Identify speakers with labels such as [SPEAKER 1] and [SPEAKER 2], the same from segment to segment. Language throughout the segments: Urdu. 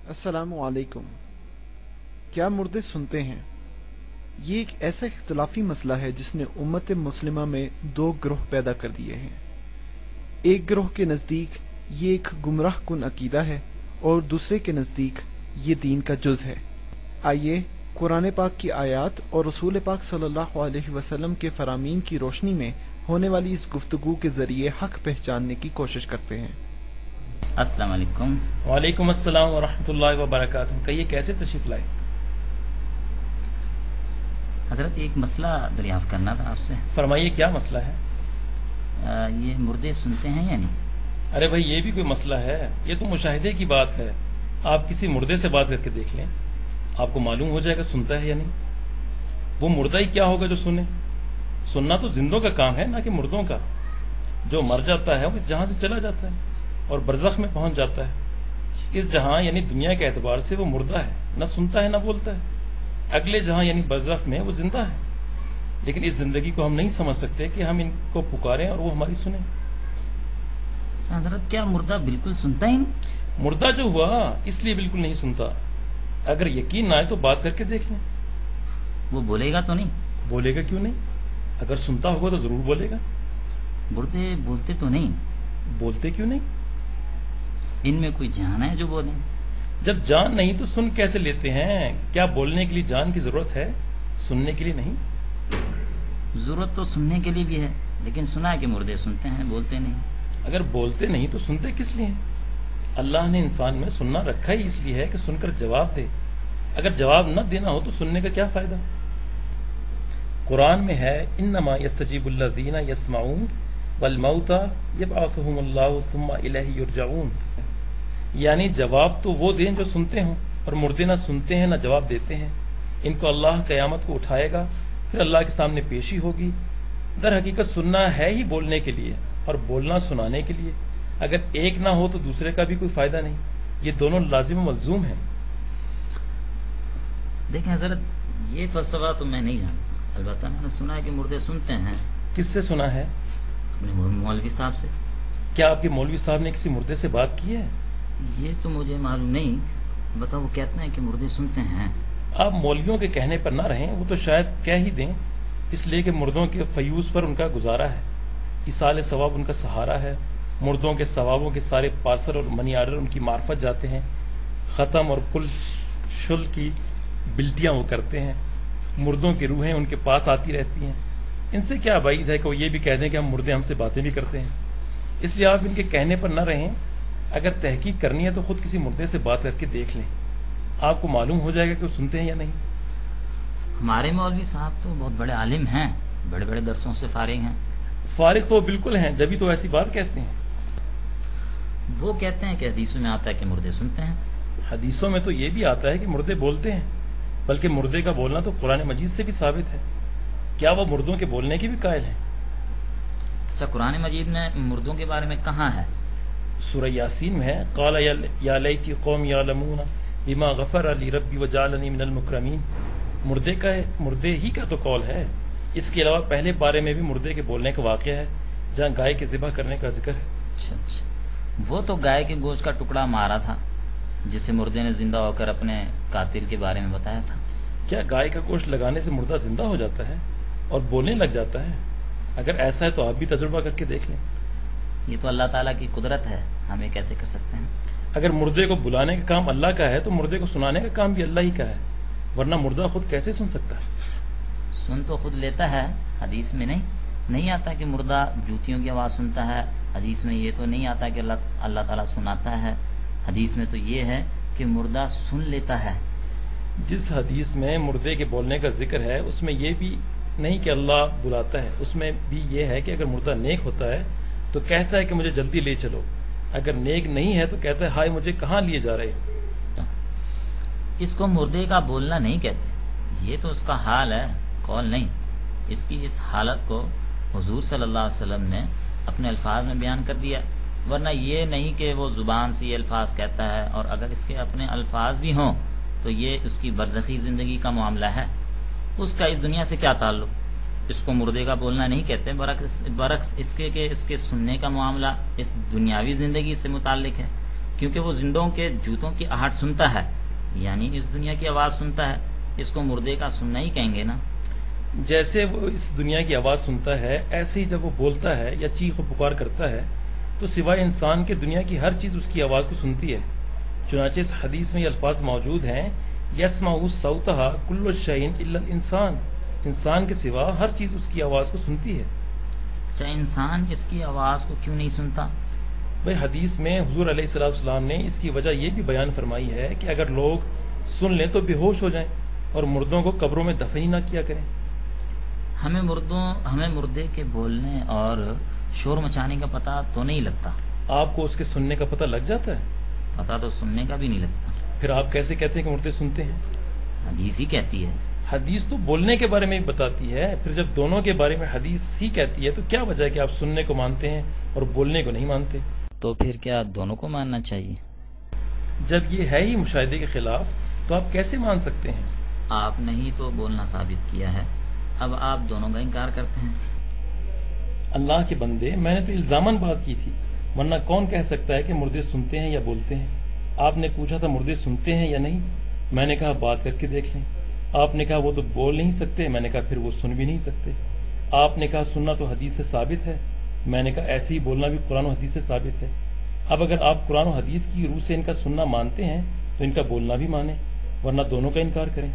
[SPEAKER 1] السلام علیکم۔ کیا مردے سنتے ہیں؟ یہ ایک ایسا اختلافی مسئلہ ہے جس نے امت مسلمہ میں دو گروہ پیدا کر دیے ہیں۔ ایک گروہ کے نزدیک یہ ایک گمراہ کن عقیدہ ہے اور دوسرے کے نزدیک یہ دین کا جز ہے۔ آئیے قرآن پاک کی آیات اور رسول پاک صلی اللہ علیہ وسلم کے فرامین کی روشنی میں ہونے والی اس گفتگو کے ذریعے حق پہچاننے کی کوشش کرتے ہیں۔
[SPEAKER 2] السلام علیکم۔
[SPEAKER 3] وعلیکم السلام ورحمۃ اللہ وبرکاتہ۔ کہیے کیسے تشریف لائے؟
[SPEAKER 2] حضرت ایک مسئلہ دریافت کرنا تھا آپ سے۔
[SPEAKER 3] فرمائیے کیا مسئلہ ہے؟
[SPEAKER 2] یہ مردے سنتے ہیں یا نہیں؟
[SPEAKER 3] ارے بھائی یہ بھی کوئی مسئلہ ہے؟ یہ تو مشاہدے کی بات ہے۔ آپ کسی مردے سے بات کر کے دیکھ لیں، آپ کو معلوم ہو جائے گا سنتا ہے یا نہیں۔ وہ مردہ ہی کیا ہوگا جو سنے؟ سننا تو زندوں کا کام ہے، نہ کہ مردوں کا۔ جو مر جاتا ہے وہ اس جہاں سے چلا جاتا ہے اور برزخ میں پہنچ جاتا ہے۔ اس جہاں یعنی دنیا کے اعتبار سے وہ مردہ ہے، نہ سنتا ہے نہ بولتا ہے۔ اگلے جہاں یعنی برزخ میں وہ زندہ ہے، لیکن اس زندگی کو ہم نہیں سمجھ سکتے کہ ہم ان کو پکاریں اور وہ ہماری سنیں۔
[SPEAKER 2] حضرت کیا مردہ بالکل سنتا ہی نہیں؟
[SPEAKER 3] مردہ جو ہوا اس لیے بالکل نہیں سنتا۔ اگر یقین نہ آئے تو بات کر کے دیکھ لیں۔
[SPEAKER 2] وہ بولے گا تو نہیں؟
[SPEAKER 3] بولے گا کیوں نہیں؟ اگر سنتا ہوگا تو ضرور بولے گا۔
[SPEAKER 2] مردے بولتے تو نہیں؟
[SPEAKER 3] بولتے کیوں نہیں؟
[SPEAKER 2] ان میں کوئی جان ہے جو بولیں؟
[SPEAKER 3] جب جان نہیں تو سن کیسے لیتے ہیں؟ کیا بولنے کے لیے جان کی ضرورت ہے، سننے کے لیے نہیں؟
[SPEAKER 2] ضرورت تو سننے کے لیے بھی ہے، لیکن سنا ہے کہ مردے سنتے ہیں، بولتے نہیں۔
[SPEAKER 3] اگر بولتے نہیں تو سنتے کس لیے ہیں؟ اللہ نے انسان میں سننا رکھا ہی اس لیے ہے کہ سن کر جواب دے۔ اگر جواب نہ دینا ہو تو سننے کا کیا فائدہ؟ قرآن میں ہے انما یستجیب الذین یسمعون والموتى یبعثهم اللہ ثم الیہ یرجعون، یعنی جواب تو وہ دیں جو سنتے ہوں، اور مردے نہ سنتے ہیں نہ جواب دیتے ہیں۔ ان کو اللہ قیامت کو اٹھائے گا، پھر اللہ کے سامنے پیشی ہوگی۔ در حقیقت سننا ہے ہی بولنے کے لیے اور بولنا سنانے کے لیے۔ اگر ایک نہ ہو تو دوسرے کا بھی کوئی فائدہ نہیں۔ یہ دونوں لازم و ملزوم ہیں۔
[SPEAKER 2] دیکھیں حضرت، یہ فلسفہ تو میں نہیں جانتا، البتہ میں نے سنا ہے کہ مردے سنتے ہیں۔
[SPEAKER 3] کس سے سنا ہے؟
[SPEAKER 2] اپنے مولوی صاحب سے۔
[SPEAKER 3] کیا آپ کے مولوی صاحب نے کسی مردے سے بات کی ہے؟
[SPEAKER 2] یہ تو مجھے معلوم نہیں، بتاؤ وہ کہتے ہیں کہ مردے سنتے ہیں۔
[SPEAKER 3] آپ مولویوں کے کہنے پر نہ رہیں، وہ تو شاید کہہ ہی دیں، اس لیے کہ مردوں کے فیوز پر ان کا گزارا ہے، ایصال ثواب ان کا سہارا ہے۔ مردوں کے ثوابوں کے سارے پارسل اور منی آرڈر ان کی معرفت جاتے ہیں، ختم اور کل شل کی بلٹیاں وہ کرتے ہیں۔ مردوں کی روحیں ان کے پاس آتی رہتی ہیں۔ ان سے کیا بعید ہے کہ وہ یہ بھی کہہ دیں کہ ہم مردے ہم سے باتیں بھی کرتے ہیں۔ اس لیے آپ ان کے کہنے پر نہ رہیں۔ اگر تحقیق کرنی ہے تو خود کسی مردے سے بات کر کے دیکھ لیں، آپ کو معلوم ہو جائے گا کہ وہ سنتے ہیں یا نہیں۔
[SPEAKER 2] ہمارے مولوی صاحب تو بہت بڑے عالم ہیں، بڑے بڑے درسوں سے فارغ ہیں۔
[SPEAKER 3] فارغ تو وہ بالکل ہیں، جبھی تو ایسی بات کہتے ہیں۔
[SPEAKER 2] وہ کہتے ہیں کہ حدیثوں میں آتا ہے کہ مردے سنتے ہیں۔
[SPEAKER 3] حدیثوں میں تو یہ بھی آتا ہے کہ مردے بولتے ہیں، بلکہ مردے کا بولنا تو قرآن مجید سے بھی ثابت ہے۔ کیا وہ مردوں کے بولنے کی بھی قائل ہیں؟
[SPEAKER 2] اچھا، قرآن مجید میں مردوں کے بارے میں کہاں ہے؟
[SPEAKER 3] سورہ یاسین میں ہے، قال یا لیتی قوم یعلمون بما غفر لی ربی وجعلنی من المکرمین۔ مردے ہی کا تو قول ہے۔ اس کے علاوہ پہلے بارے میں بھی مردے کے بولنے کا واقعہ ہے، جہاں گائے کے ذبح کرنے کا ذکر ہے۔
[SPEAKER 2] اچھا، وہ تو گائے کے گوشت کا ٹکڑا مارا تھا جسے مردے نے زندہ ہو کر اپنے قاتل کے بارے میں بتایا تھا۔
[SPEAKER 3] کیا گائے کا گوشت لگانے سے مردہ زندہ ہو جاتا ہے اور بولنے لگ جاتا ہے؟ اگر ایسا ہے تو آپ بھی تجربہ کر کے دیکھ لیں۔
[SPEAKER 2] یہ تو اللہ تعالیٰ کی قدرت ہے، ہم یہ کیسے کر سکتے ہیں؟
[SPEAKER 3] اگر مردے کو بلانے کا کام اللہ کا ہے تو مردے کو سنانے کا کام بھی اللہ ہی کا ہے، ورنہ مردہ خود کیسے سن سکتا ہے؟
[SPEAKER 2] سن تو خود لیتا ہے، حدیث میں نہیں آتا کہ مردہ جوتیوں کی آواز سنتا ہے۔ حدیث میں یہ تو نہیں آتا کہ اللہ تعالیٰ سناتا ہے۔ حدیث میں تو یہ ہے کہ مردہ سن لیتا ہے۔
[SPEAKER 3] جس حدیث میں مردے کے بولنے کا ذکر ہے اس میں یہ بھی نہیں کہ اللہ بلاتا ہے، اس میں بھی یہ ہے کہ اگر مردہ نیک ہوتا ہے تو کہتا ہے کہ مجھے جلدی لے چلو، اگر نیک نہیں ہے تو کہتا ہے ہائے مجھے کہاں لیے جا رہے ہو۔
[SPEAKER 2] اس کو مردے کا بولنا نہیں کہتے، یہ تو اس کا حال ہے، قول نہیں۔ اس کی اس حالت کو حضور صلی اللہ علیہ وسلم نے اپنے الفاظ میں بیان کر دیا، ورنہ یہ نہیں کہ وہ زبان سے یہ الفاظ کہتا ہے، اور اگر اس کے اپنے الفاظ بھی ہوں تو یہ اس کی برزخی زندگی کا معاملہ ہے، اس کا اس دنیا سے کیا تعلق؟ اس کو مردے کا بولنا نہیں کہتے، برعکس اس کے کہ اس کے سننے کا معاملہ اس دنیاوی زندگی سے متعلق ہے، کیونکہ وہ زندوں کے جوتوں کی آہٹ سنتا ہے، یعنی اس دنیا کی آواز سنتا ہے، اس کو مردے کا سننا ہی کہیں گے نا۔
[SPEAKER 3] جیسے وہ اس دنیا کی آواز سنتا ہے، ایسے ہی جب وہ بولتا ہے یا چیخ و پکار کرتا ہے تو سوائے انسان کے دنیا کی ہر چیز اس کی آواز کو سنتی ہے۔ چنانچہ اس حدیث میں یہ الفاظ موجود ہیں، یسمع صوتها کل شیء الا الانسان، انسان کے سوا ہر چیز اس کی آواز کو سنتی ہے۔
[SPEAKER 2] اچھا، انسان اس کی آواز کو کیوں نہیں سنتا؟
[SPEAKER 3] بھائی حدیث میں حضور علیہ السلام نے اس کی وجہ یہ بھی بیان فرمائی ہے کہ اگر لوگ سن لیں تو بے ہوش ہو جائیں اور مردوں کو قبروں میں دفن ہی نہ کیا کریں۔
[SPEAKER 2] ہمیں مردے کے بولنے اور شور مچانے کا پتہ تو نہیں لگتا۔
[SPEAKER 3] آپ کو اس کے سننے کا پتہ لگ جاتا ہے؟
[SPEAKER 2] پتہ تو سننے کا بھی نہیں لگتا۔
[SPEAKER 3] پھر آپ کیسے کہتے ہیں کہ مردے سنتے ہیں؟
[SPEAKER 2] حدیث ہی کہتی ہے۔
[SPEAKER 3] حدیث تو بولنے کے بارے میں بھی بتاتی ہے، پھر جب دونوں کے بارے میں حدیث ہی کہتی ہے تو کیا وجہ ہے کہ آپ سننے کو مانتے ہیں اور بولنے کو نہیں مانتے؟
[SPEAKER 2] تو پھر کیا دونوں کو ماننا چاہیے؟
[SPEAKER 3] جب یہ ہے ہی مشاہدے کے خلاف تو آپ کیسے مان سکتے ہیں؟
[SPEAKER 2] آپ نے ہی تو بولنا ثابت کیا ہے، اب آپ دونوں کا انکار کرتے ہیں۔
[SPEAKER 3] اللہ کے بندے، میں نے تو الزاماً بات کی تھی، ورنہ کون کہہ سکتا ہے کہ مردے سنتے ہیں یا بولتے ہیں؟ آپ نے پوچھا تھا مردے سنتے ہیں یا نہیں، میں نے کہا بات کر کے دیکھ لیں۔ آپ نے کہا وہ تو بول نہیں سکتے، میں نے کہا پھر وہ سن بھی نہیں سکتے۔ آپ نے کہا سننا تو حدیث سے ثابت ہے، میں نے کہا ایسے ہی بولنا بھی قرآن و حدیث سے ثابت ہے۔ اب اگر آپ قرآن و حدیث کی روح سے ان کا سننا مانتے ہیں تو ان کا بولنا بھی مانیں، ورنہ دونوں کا انکار کریں۔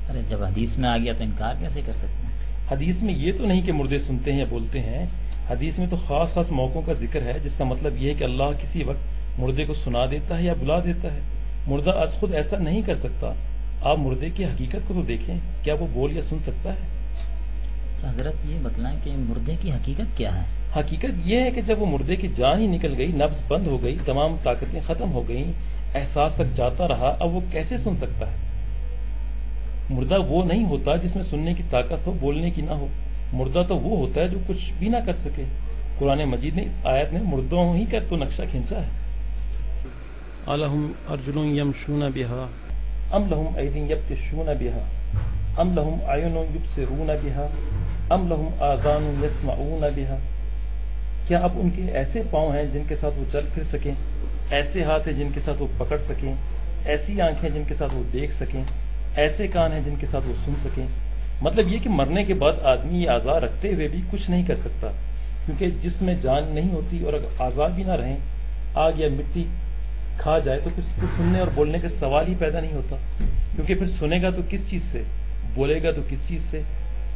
[SPEAKER 2] ارے جب حدیث میں آ گیا تو انکار کیسے کر سکتے ہیں؟
[SPEAKER 3] حدیث میں یہ تو نہیں کہ مردے سنتے ہیں یا بولتے ہیں، حدیث میں تو خاص خاص موقعوں کا ذکر ہے جس کا مطلب یہ ہے کہ اللہ کسی وقت مردے کو سنا دیتا ہے یا بلا دیتا ہے۔ مردہ از خود ایسا نہیں کر سکتا۔ آپ مردے کی حقیقت کو تو دیکھیں، کیا وہ بول یا سن سکتا ہے؟
[SPEAKER 2] حضرت یہ بتلائیں کہ مردے کی حقیقت کیا ہے؟
[SPEAKER 3] حقیقت یہ ہے کہ جب وہ مردے کی جان ہی نکل گئی، نبض بند ہو گئی، تمام طاقتیں ختم ہو گئیں، احساس تک جاتا رہا، اب وہ کیسے سن سکتا ہے؟ مردہ وہ نہیں ہوتا جس میں سننے کی طاقت ہو، بولنے کی نہ ہو۔ مردہ تو وہ ہوتا ہے جو کچھ بھی نہ کر سکے۔ قرآن مجید نے اس آیت میں مردوں ہی کا تو نقشہ کھینچا ہے۔ الہم ارجل یمشون بہا ام لہم ایدی یبطشون بہا ام لہم اعین یبصرون بہا ام لہم آذان یسمعون بہا، کیا اب ان کے ایسے پاؤں ہیں جن کے ساتھ وہ چل پھر سکیں، ایسے ہاتھ ہیں جن کے ساتھ وہ پکڑ سکیں، ایسی آنکھیں جن کے ساتھ وہ دیکھ سکیں، ایسے کان ہیں جن کے ساتھ وہ سن سکیں؟ مطلب یہ کہ مرنے کے بعد آدمی یہ اعضاء رکھتے ہوئے بھی کچھ نہیں کر سکتا، کیونکہ جس میں جان نہیں ہوتی اور اگر اعضاء بھی نہ رہیں، آگ یا مٹی کھا جائے تو پھر سننے اور بولنے کا سوال ہی پیدا نہیں ہوتا، کیونکہ پھر سنے گا تو کس چیز سے، بولے گا تو کس چیز سے؟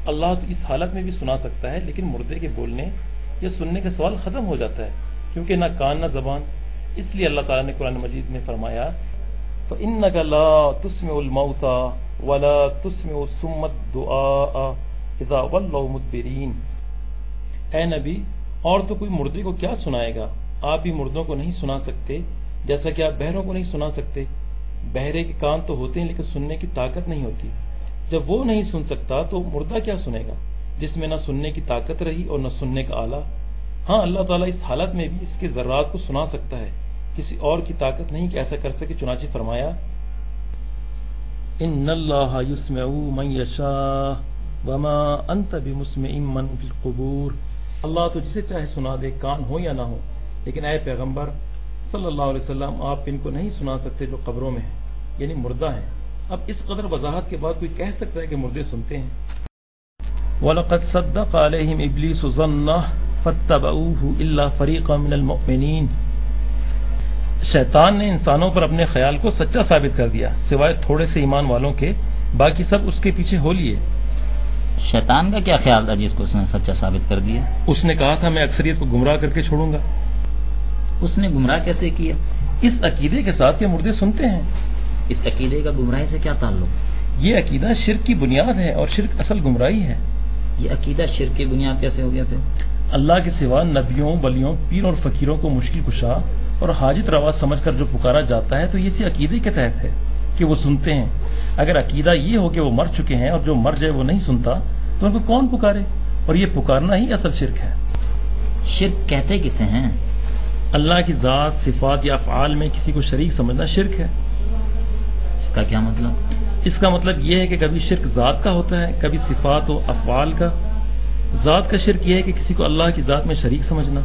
[SPEAKER 3] اللہ تو اس حالت میں بھی سنا سکتا ہے، لیکن مردے کے بولنے یا سننے کا سوال ختم ہو جاتا ہے، کیونکہ نہ کان نہ زبان۔ اس لیے اللہ تعالیٰ نے قرآن مجید میں فرمایا فَإِنَّكَ لَا تُسْمِعُ الْمَوْتَى وَلَا تُسْمِعُ الصُّمَّ الدُّعَاءَ إِذَا وَلَّوْا مُدْبِرِينَ۔ اے نبی، اور تو کوئی مردے کو کیا سنائے گا؟ آپ بھی مردوں کو نہیں سنا سکتے، جیسا کہ آپ بہروں کو نہیں سنا سکتے۔ بہرے کے کان تو ہوتے ہیں لیکن سننے کی طاقت نہیں ہوتی۔ جب وہ نہیں سن سکتا تو مردہ کیا سنے گا، جس میں نہ سننے کی طاقت رہی اور نہ سننے کا آلہ؟ ہاں، اللہ تعالیٰ اس حالت میں بھی اس کے ذرات کو سنا سکتا ہے، کسی اور کی طاقت نہیں کہ ایسا کر سکے۔ چنانچہ فرمایا ان اللہ یسمع من یشاء وما انت بمسمع من فی القبور، اللہ تو جسے چاہے سنا دے، کان ہو یا نہ ہو، لیکن اے پیغمبر صلی اللہ علیہ وسلم، آپ ان کو نہیں سنا سکتے جو قبروں میں ہیں، یعنی مردہ ہیں۔ اب اس قدر وضاحت کے بعد کوئی کہہ سکتا ہے کہ مردے سنتے ہیں؟ وَلَقَدْ صَدَّقَ عَلَيْهِمْ إِبْلِيسُ ظَنَّهُ فَاتَّبَعُوهُ إِلَّا فَرِيقًا مِنَ الْمُؤْمِنِينَ۔ شیطان نے انسانوں پر اپنے خیال کو سچا ثابت کر دیا، سوائے تھوڑے سے ایمان والوں کے، باقی سب اس کے پیچھے ہو لیے۔
[SPEAKER 2] شیطان کا کیا خیال تھا جس کو اس نے سچا ثابت کر دیا؟
[SPEAKER 3] اس نے کہا تھا میں اکثریت کو گمراہ کر کے چھوڑوں گا۔
[SPEAKER 2] اس نے گمراہ کیسے کیا؟
[SPEAKER 3] اس عقیدے کے ساتھ کہ مردے سنتے ہیں۔
[SPEAKER 2] اس عقیدے کا گمراہی سے کیا تعلق؟
[SPEAKER 3] یہ عقیدہ شرک کی بنیاد ہے اور شرک اصل گمراہی ہے۔
[SPEAKER 2] یہ عقیدہ شرک کی بنیاد کیسے ہو گیا پھر؟
[SPEAKER 3] اللہ کے سوا نبیوں، ولیوں، پیر اور فقیروں کو مشکل کشا اور حاجت روا سمجھ کر جو پکارا جاتا ہے تو یہ اسی عقیدے کے تحت ہے کہ وہ سنتے ہیں۔ اگر عقیدہ یہ ہو کہ وہ مر چکے ہیں اور جو مر جائے وہ نہیں سنتا تو ان کو کون پکارے؟ اور یہ پکارنا ہی اصل شرک ہے۔
[SPEAKER 2] شرک کہتے کسے ہیں؟
[SPEAKER 3] اللہ کی ذات، صفات یا افعال میں کسی کو شریک سمجھنا شرک ہے۔
[SPEAKER 2] اس کا کیا مطلب؟
[SPEAKER 3] اس کا مطلب یہ ہے کہ کبھی شرک ذات کا ہوتا ہے، کبھی صفات و افعال کا۔ ذات کا شرک یہ ہے کہ کسی کو اللہ کی ذات میں شریک سمجھنا،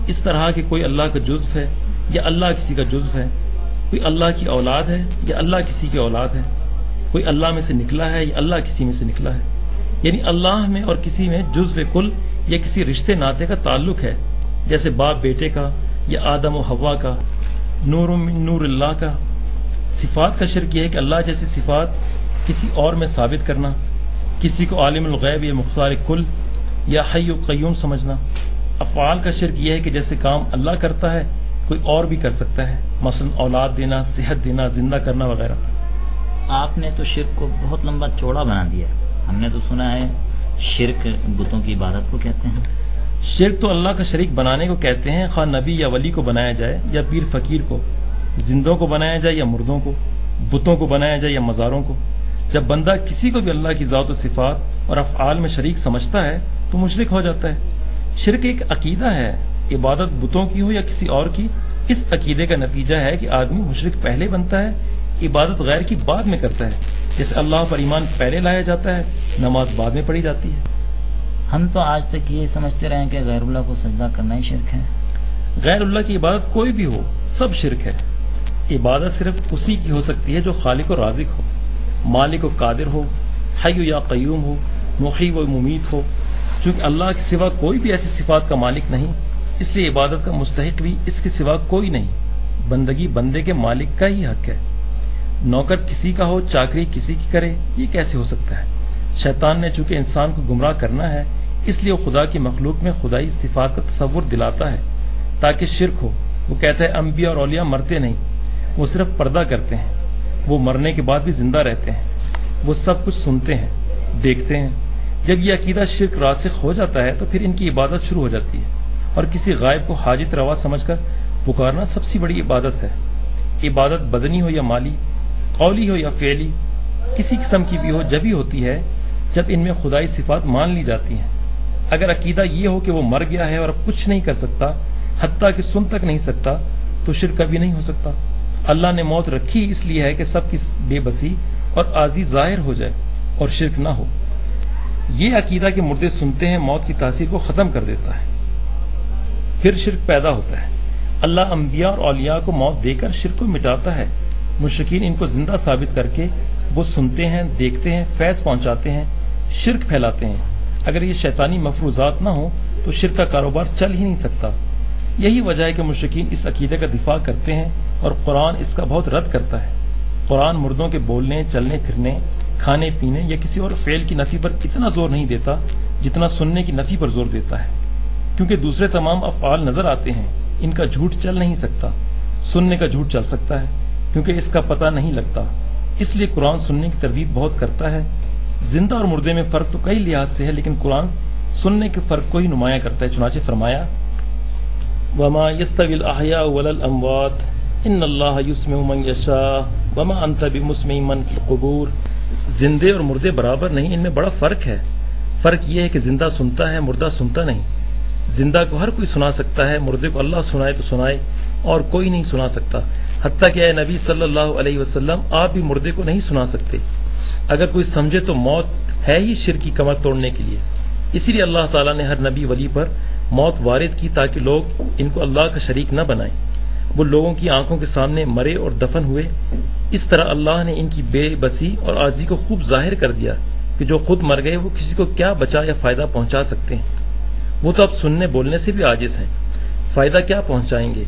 [SPEAKER 3] اس طرح کہ کوئی اللہ کا جزو ہے یا اللہ کسی کا جزو ہے، کوئی اللہ کی اولاد ہے یا اللہ کسی کی اولاد ہے، کوئی اللہ میں سے نکلا ہے یا اللہ کسی میں سے نکلا ہے، یعنی اللہ میں اور کسی میں جزو کل یا کسی رشتے ناطے کا تعلق ہے، جیسے باپ بیٹے کا یا آدم و حوا کا، نور من نور اللہ کا۔ صفات کا شرک یہ ہے کہ اللہ جیسی صفات کسی اور میں ثابت کرنا، کسی کو عالم الغیب یا مختار کل یا حی و قیوم سمجھنا۔ افعال کا شرک یہ ہے کہ جیسے کام اللہ کرتا ہے کوئی اور بھی کر سکتا ہے، مثلا اولاد دینا، صحت دینا، زندہ کرنا وغیرہ۔
[SPEAKER 2] آپ نے تو شرک کو بہت لمبا چوڑا بنا دیا۔ ہم نے تو سنا ہے شرک بتوں کی عبادت کو کہتے ہیں۔
[SPEAKER 3] شرک تو اللہ کا شریک بنانے کو کہتے ہیں، خواہ نبی یا ولی کو بنایا جائے یا پیر فقیر کو، زندوں کو بنایا جائے یا مردوں کو، بتوں کو بنایا جائے یا مزاروں کو۔ جب بندہ کسی کو بھی اللہ کی ذات و صفات اور افعال میں شریک سمجھتا ہے تو مشرک ہو جاتا ہے۔ شرک ایک عقیدہ ہے، عبادت بتوں کی ہو یا کسی اور کی، اس عقیدے کا نتیجہ ہے کہ آدمی مشرک پہلے بنتا ہے، عبادت غیر کی بعد میں کرتا ہے۔ جیسے اللہ پر ایمان پہلے لایا جاتا ہے، نماز بعد میں پڑھی جاتی ہے۔
[SPEAKER 2] ہم تو آج تک یہ سمجھتے رہے کہ غیر اللہ کو سجدہ کرنا ہی شرک ہے۔
[SPEAKER 3] غیر اللہ کی عبادت کوئی بھی ہو، سب شرک ہے۔ عبادت صرف اسی کی ہو سکتی ہے جو خالق و رازق ہو، مالک و قادر ہو، حی و یا قیوم ہو، محیی و ممیت ہو۔ چونکہ اللہ کے سوا کوئی بھی ایسی صفات کا مالک نہیں، اس لیے عبادت کا مستحق بھی اس کے سوا کوئی نہیں۔ بندگی بندے کے مالک کا ہی حق ہے۔ نوکر کسی کا ہو، چاکری کسی کی کرے، یہ کیسے ہو سکتا ہے؟ شیطان نے چونکہ انسان کو گمراہ کرنا ہے، اس لیے وہ خدا کی مخلوق میں خدائی صفات کا تصور دلاتا ہے تاکہ شرک ہو۔ وہ کہتا ہے انبیاء اور اولیاء مرتے نہیں، وہ صرف پردہ کرتے ہیں، وہ مرنے کے بعد بھی زندہ رہتے ہیں، وہ سب کچھ سنتے ہیں، دیکھتے ہیں۔ جب یہ عقیدہ شرک راسخ ہو جاتا ہے تو پھر ان کی عبادت شروع ہو جاتی ہے، اور کسی غائب کو حاجت روا سمجھ کر پکارنا سب سے بڑی عبادت ہے۔ عبادت بدنی ہو یا مالی، قولی ہو یا فعلی، کسی قسم کی بھی ہو، جب ہی ہوتی ہے جب ان میں خدائی صفات مان لی جاتی ہیں۔ اگر عقیدہ یہ ہو کہ وہ مر گیا ہے اور اب کچھ نہیں کر سکتا، حتیٰ کہ سن تک نہیں سکتا، تو شرک کبھی نہیں ہو سکتا۔ اللہ نے موت رکھی اس لیے ہے کہ سب کی بے بسی اور عاجزی ظاہر ہو جائے اور شرک نہ ہو۔ یہ عقیدہ کہ مردے سنتے ہیں موت کی تاثیر کو ختم کر دیتا ہے، پھر شرک پیدا ہوتا ہے۔ اللہ انبیاء اور اولیاء کو موت دے کر شرک کو مٹاتا ہے۔ مشرکین ان کو زندہ ثابت کر کے وہ سنتے ہیں، دیکھتے ہیں، فیض پہنچاتے ہیں، شرک پھیلاتے ہیں۔ اگر یہ شیطانی مفروضات نہ ہوں تو شرک کا کاروبار چل ہی نہیں سکتا۔ یہی وجہ ہے کہ مشرکین اس عقیدے کا دفاع کرتے ہیں اور قرآن اس کا بہت رد کرتا ہے۔ قرآن مردوں کے بولنے، چلنے پھرنے، کھانے پینے یا کسی اور فعل کی نفی پر اتنا زور نہیں دیتا جتنا سننے کی نفی پر زور دیتا ہے، کیونکہ دوسرے تمام افعال نظر آتے ہیں، ان کا جھوٹ چل نہیں سکتا۔ سننے کا جھوٹ چل سکتا ہے کیونکہ اس کا پتہ نہیں لگتا، اس لیے قرآن سننے کی تردید بہت کرتا ہے۔ زندہ اور مردے میں فرق تو کئی لحاظ سے ہے، لیکن قرآن سننے کے فرق کو ہی نمایاں کرتا ہے۔ چنانچہ فرمایا وما يستوي الاحياء ولا الاموات ان الله يسمع من يشاء وما انت بمسمع من في القبور۔ زندے اور مردے برابر نہیں، ان میں بڑا فرق ہے۔ فرق یہ ہے کہ زندہ سنتا ہے، مردہ سنتا نہیں۔ زندہ کو ہر کوئی سنا سکتا ہے، مردے کو اللہ سنائے تو سنائے، اور کوئی نہیں سنا سکتا۔ حتیٰ کہ اے نبی صلی اللہ علیہ وسلم، آپ بھی مردے کو نہیں سنا سکتے۔ اگر کوئی سمجھے تو موت ہے ہی شرک کی کمر توڑنے کے لیے، اسی لیے اللہ تعالیٰ نے ہر نبی ولی پر موت وارد کی تاکہ لوگ ان کو اللہ کا شریک نہ بنائیں۔ وہ لوگوں کی آنکھوں کے سامنے مرے اور دفن ہوئے۔ اس طرح اللہ نے ان کی بے بسی اور عاجزی کو خوب ظاہر کر دیا کہ جو خود مر گئے وہ کسی کو کیا بچا یا فائدہ پہنچا سکتے ہیں۔ وہ تو اب سننے بولنے سے بھی عاجز ہیں، فائدہ کیا پہنچائیں گے؟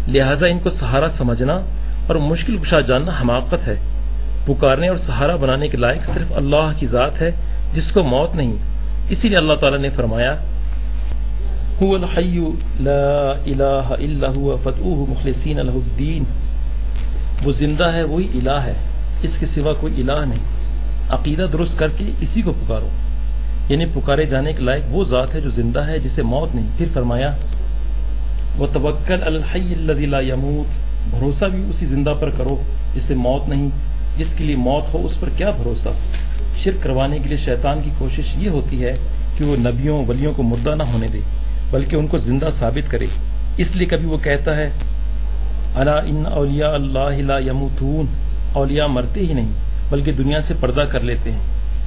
[SPEAKER 3] لہٰذا ان کو سہارا سمجھنا اور مشکل کشا جاننا حماقت ہے۔ پکارنے اور سہارا بنانے کے لائق صرف اللہ کی ذات ہے جس کو موت نہیں۔ اسی لیے اللہ تعالیٰ نے فرمایا هو الحی لا الہ الا هو فادعوہ مخلصین لہ الدین۔ وہ زندہ ہے، وہی الہ ہے، اس کے سوا کوئی الہ نہیں۔ عقیدہ درست کر کے اسی کو پکارو، یعنی پکارے جانے کے لائق وہ ذات ہے جو زندہ ہے، جسے موت نہیں۔ پھر فرمایا وتوکل علی الحی الذی لا یموت۔ بھروسہ بھی اسی زندہ پر کرو جسے موت نہیں، جس کے لیے موت ہو اس پر کیا بھروسہ۔ شرک کروانے کے لیے شیطان کی کوشش یہ ہوتی ہے کہ وہ نبیوں ولیوں کو مردہ نہ ہونے دے بلکہ ان کو زندہ ثابت کرے۔ اس لیے کبھی وہ کہتا ہے الا ان اولیاء اللہ لا یموتون، اولیاء مرتے ہی نہیں بلکہ دنیا سے پردہ کر لیتے ہیں۔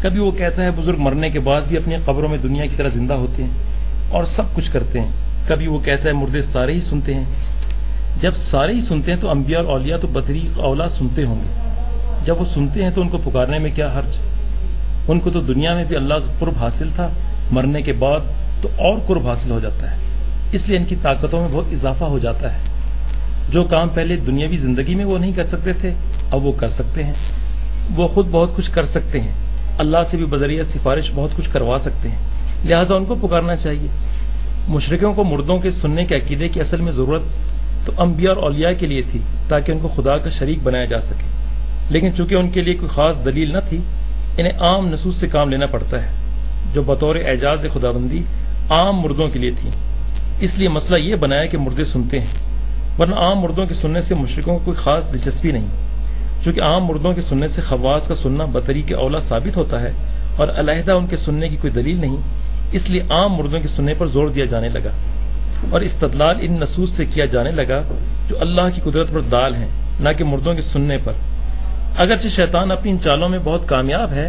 [SPEAKER 3] کبھی وہ کہتا ہے بزرگ مرنے کے بعد بھی اپنی قبروں میں دنیا کی طرح زندہ ہوتے ہیں اور سب کچھ کرتے ہیں۔ کبھی وہ کہتا ہے مردے سارے ہی سنتے ہیں۔ جب سارے ہی سنتے ہیں تو انبیاء اور اولیاء تو بطریق اولا سنتے ہوں گے. جب وہ سنتے ہیں تو ان کو پکارنے میں کیا حرج؟ ان کو تو دنیا میں بھی اللہ کا قرب حاصل تھا، مرنے کے بعد تو اور قرب حاصل ہو جاتا ہے. اس لیے ان کی طاقتوں میں بہت اضافہ ہو جاتا ہے. جو کام پہلے دنیاوی زندگی میں وہ نہیں کر سکتے تھے اب وہ کر سکتے ہیں. وہ خود بہت کچھ کر سکتے ہیں، اللہ سے بھی بذریعہ سفارش بہت کچھ کروا سکتے ہیں، لہٰذا ان کو پکارنا چاہیے. مشرکوں کو مردوں کے سننے کے عقیدے کی اصل میں ضرورت تو انبیاء اور اولیاء کے لیے تھی تاکہ ان کو خدا کا شریک بنایا جا سکے، لیکن چونکہ ان کے لیے کوئی خاص دلیل نہ تھی انہیں عام نصوص سے کام لینا پڑتا ہے جو بطور اعجاز خداوندی عام مردوں کے لیے تھی. اس لیے مسئلہ یہ بنایا کہ مردے سنتے ہیں، ورنہ عام مردوں کے سننے سے مشرکوں کو کوئی خاص دلچسپی نہیں. چونکہ عام مردوں کے سننے سے خواص کا سننا بطریق اولا ثابت ہوتا ہے اور علیحدہ ان کے سننے کی کوئی دلیل نہیں، اس لیے عام مردوں کے سننے پر زور دیا جانے لگا اور استدلال ان نصوص سے کیا جانے لگا جو اللہ کی قدرت پر دال ہیں، نہ کہ مردوں کے سننے پر. اگرچہ شیطان اپنی ان چالوں میں بہت کامیاب ہے،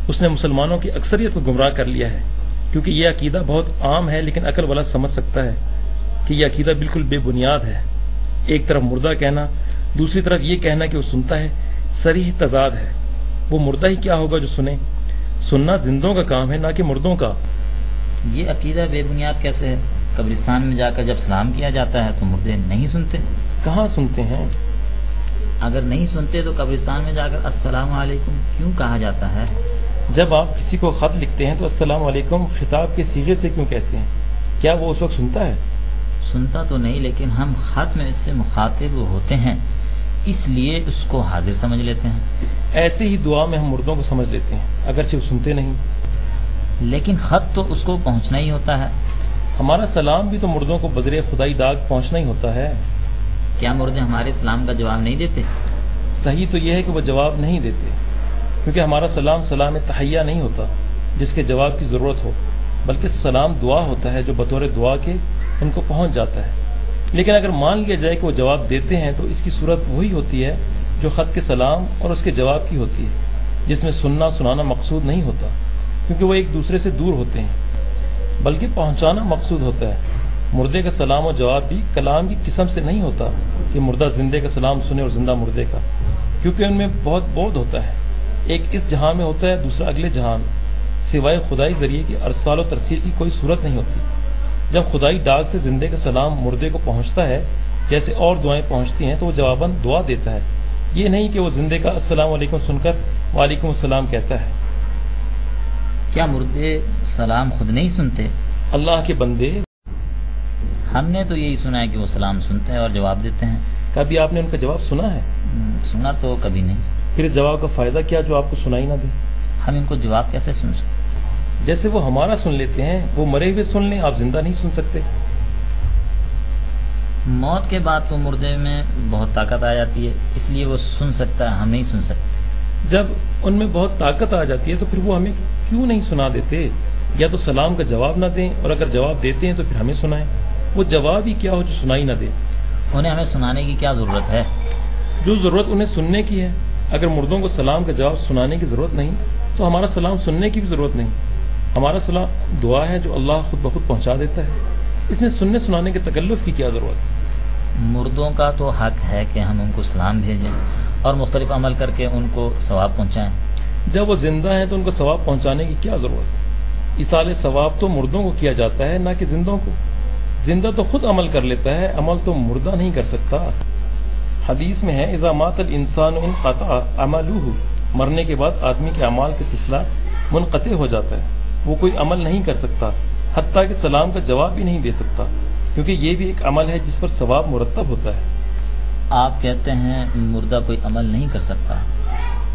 [SPEAKER 3] اس نے مسلمانوں کی اکثریت کو گمراہ کر لیا ہے، کیونکہ یہ عقیدہ بہت عام ہے لیکن عقل والا سمجھ سکتا ہے کہ یہ عقیدہ بالکل بے بنیاد ہے. ایک طرف مردہ کہنا، دوسری طرف یہ کہنا کہ وہ سنتا ہے، صریح تضاد ہے. وہ مردہ ہی کیا ہوگا جو سنے؟ سننا زندوں کا کام ہے نہ کہ مردوں کا.
[SPEAKER 2] یہ عقیدہ بے بنیاد کیسے ہے؟ قبرستان میں جا کر جب سلام کیا جاتا ہے تو مردے نہیں سنتے؟
[SPEAKER 3] کہاں سنتے ہیں؟
[SPEAKER 2] اگر نہیں سنتے تو قبرستان میں جا کر السلام علیکم کیوں کہا جاتا ہے؟
[SPEAKER 3] جب آپ کسی کو خط لکھتے ہیں تو السلام علیکم خطاب کے صیغے سے کیوں کہتے ہیں؟ کیا وہ اس وقت سنتا ہے؟
[SPEAKER 2] سنتا تو نہیں، لیکن ہم خط میں اس سے مخاطب ہوتے ہیں، اس لیے اس کو حاضر سمجھ لیتے ہیں.
[SPEAKER 3] ایسے ہی دعا میں ہم مردوں کو سمجھ لیتے ہیں اگرچہ وہ سنتے نہیں.
[SPEAKER 2] لیکن خط تو اس کو پہنچنا ہی ہوتا ہے.
[SPEAKER 3] ہمارا سلام بھی تو مردوں کو بذریعہ خدائی ڈاک پہنچنا ہی ہوتا ہے.
[SPEAKER 2] کیا مردے ہمارے سلام کا جواب نہیں دیتے؟
[SPEAKER 3] صحیح تو یہ ہے کہ وہ جواب نہیں دیتے، کیونکہ ہمارا سلام سلام تحیہ نہیں ہوتا جس کے جواب کی ضرورت ہو، بلکہ سلام دعا ہوتا ہے جو بطور دعا کے ان کو پہنچ جاتا ہے. لیکن اگر مان لیا جائے کہ وہ جواب دیتے ہیں تو اس کی صورت وہی ہوتی ہے جو خط کے سلام اور اس کے جواب کی ہوتی ہے، جس میں سننا سنانا مقصود نہیں ہوتا کیونکہ وہ ایک دوسرے سے دور ہوتے ہیں، بلکہ پہنچانا مقصود ہوتا ہے. مردے کا سلام اور جواب بھی کلام کی قسم سے نہیں ہوتا کہ مردہ زندے کا سلام سنے اور زندہ مردے کا، کیونکہ ان میں بہت بعد ہوتا ہے. ایک اس جہاں میں ہوتا ہے، دوسرا اگلے جہاں میں. سوائے خدائی ذریعے کی ارسال و ترسیل کی کوئی صورت نہیں ہوتی. جب خدائی ڈاک سے زندے کا سلام مردے کو پہنچتا ہے جیسے اور دعائیں پہنچتی ہیں تو وہ جواباً دعا دیتا ہے، یہ نہیں کہ وہ زندے کا السلام علیکم سن کر وعلیکم السلام کہتا ہے.
[SPEAKER 2] کیا مردے سلام خود نہیں سنتے؟
[SPEAKER 3] اللہ کے بندے،
[SPEAKER 2] ہم نے تو یہی سنا ہے کہ وہ سلام سنتے ہیں اور جواب دیتے ہیں.
[SPEAKER 3] کبھی آپ نے ان کا جواب سنا ہے؟
[SPEAKER 2] سنا تو کبھی نہیں.
[SPEAKER 3] پھر اس جواب کا فائدہ کیا جو آپ کو سنائی نہ دے؟
[SPEAKER 2] ہم ان کو جواب کیسے سن سکتے؟
[SPEAKER 3] جیسے وہ ہمارا سن لیتے ہیں، وہ مرے ہوئے سن لیں، آپ زندہ نہیں سن سکتے.
[SPEAKER 2] موت کے بعد تو مردے میں بہت طاقت آ جاتی ہے، اس لیے وہ سن سکتا ہے، ہم نہیں سن سکتے.
[SPEAKER 3] جب ان میں بہت طاقت آ جاتی ہے تو پھر وہ ہمیں کیوں نہیں سنا دیتے؟ یا تو سلام کا جواب نہ دیں، اور اگر جواب دیتے ہیں تو پھر ہمیں سنائیں. وہ جواب ہی کیا ہو جو سنائی نہ دے؟
[SPEAKER 2] انہیں ہمیں سنانے کی کیا ضرورت ہے؟
[SPEAKER 3] جو ضرورت انہیں سننے کی ہے. اگر مردوں کو سلام کا جواب سنانے کی ضرورت نہیں تو ہمارا سلام سننے کی بھی ضرورت نہیں. ہمارا سلام دعا ہے جو اللہ خود بخود پہنچا دیتا ہے، اس میں سننے سنانے کے تکلف کی کیا ضرورت؟
[SPEAKER 2] مردوں کا تو حق ہے کہ ہم ان کو سلام بھیجیں اور مختلف عمل کر کے ان کو ثواب پہنچائیں.
[SPEAKER 3] جب وہ زندہ ہیں تو ان کو ثواب پہنچانے کی کیا ضرورت؟ ایصال ثواب تو مردوں کو کیا جاتا ہے نہ کہ زندوں کو. زندہ تو خود عمل کر لیتا ہے، عمل تو مردہ نہیں کر سکتا. حدیث میں ہے اذا مات الانسان انقطع عمله، مرنے کے بعد آدمی کے اعمال کا سلسلہ منقطع ہو جاتا ہے، وہ کوئی عمل نہیں کر سکتا، حتیٰ کہ سلام کا جواب بھی نہیں دے سکتا، کیونکہ یہ بھی ایک عمل ہے جس پر ثواب مرتب ہوتا ہے.
[SPEAKER 2] آپ کہتے ہیں مردہ کوئی عمل نہیں کر سکتا،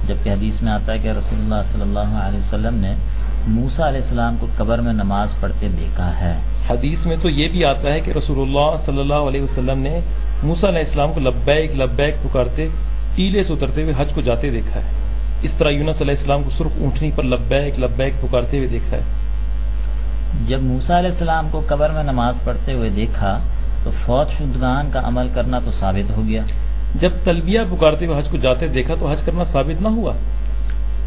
[SPEAKER 2] جبکہ حدیث میں آتا ہے کہ رسول اللہ صلی اللہ علیہ وسلم نے موسیٰ علیہ السلام کو قبر میں نماز پڑھتے دیکھا ہے.
[SPEAKER 3] حدیث میں تو یہ بھی آتا ہے کہ رسول اللہ صلی اللہ علیہ وسلم نے موسیٰ علیہ السلام کو لبیک لبیک پکارتے ٹیلے سے اترتے ہوئے حج کو جاتے دیکھا ہے. اس طرح یونس علیہ السلام کو سرخ اونٹنی پر لبیک لبیک پکارتے ہوئے دیکھا ہے.
[SPEAKER 2] جب موسیٰ علیہ السلام کو قبر میں نماز پڑھتے ہوئے دیکھا تو فوت شدگان کا عمل کرنا تو ثابت ہو گیا.
[SPEAKER 3] جب تلبیہ پکارتے ہوئے حج کو جاتے دیکھا تو حج کرنا ثابت نہ ہوا.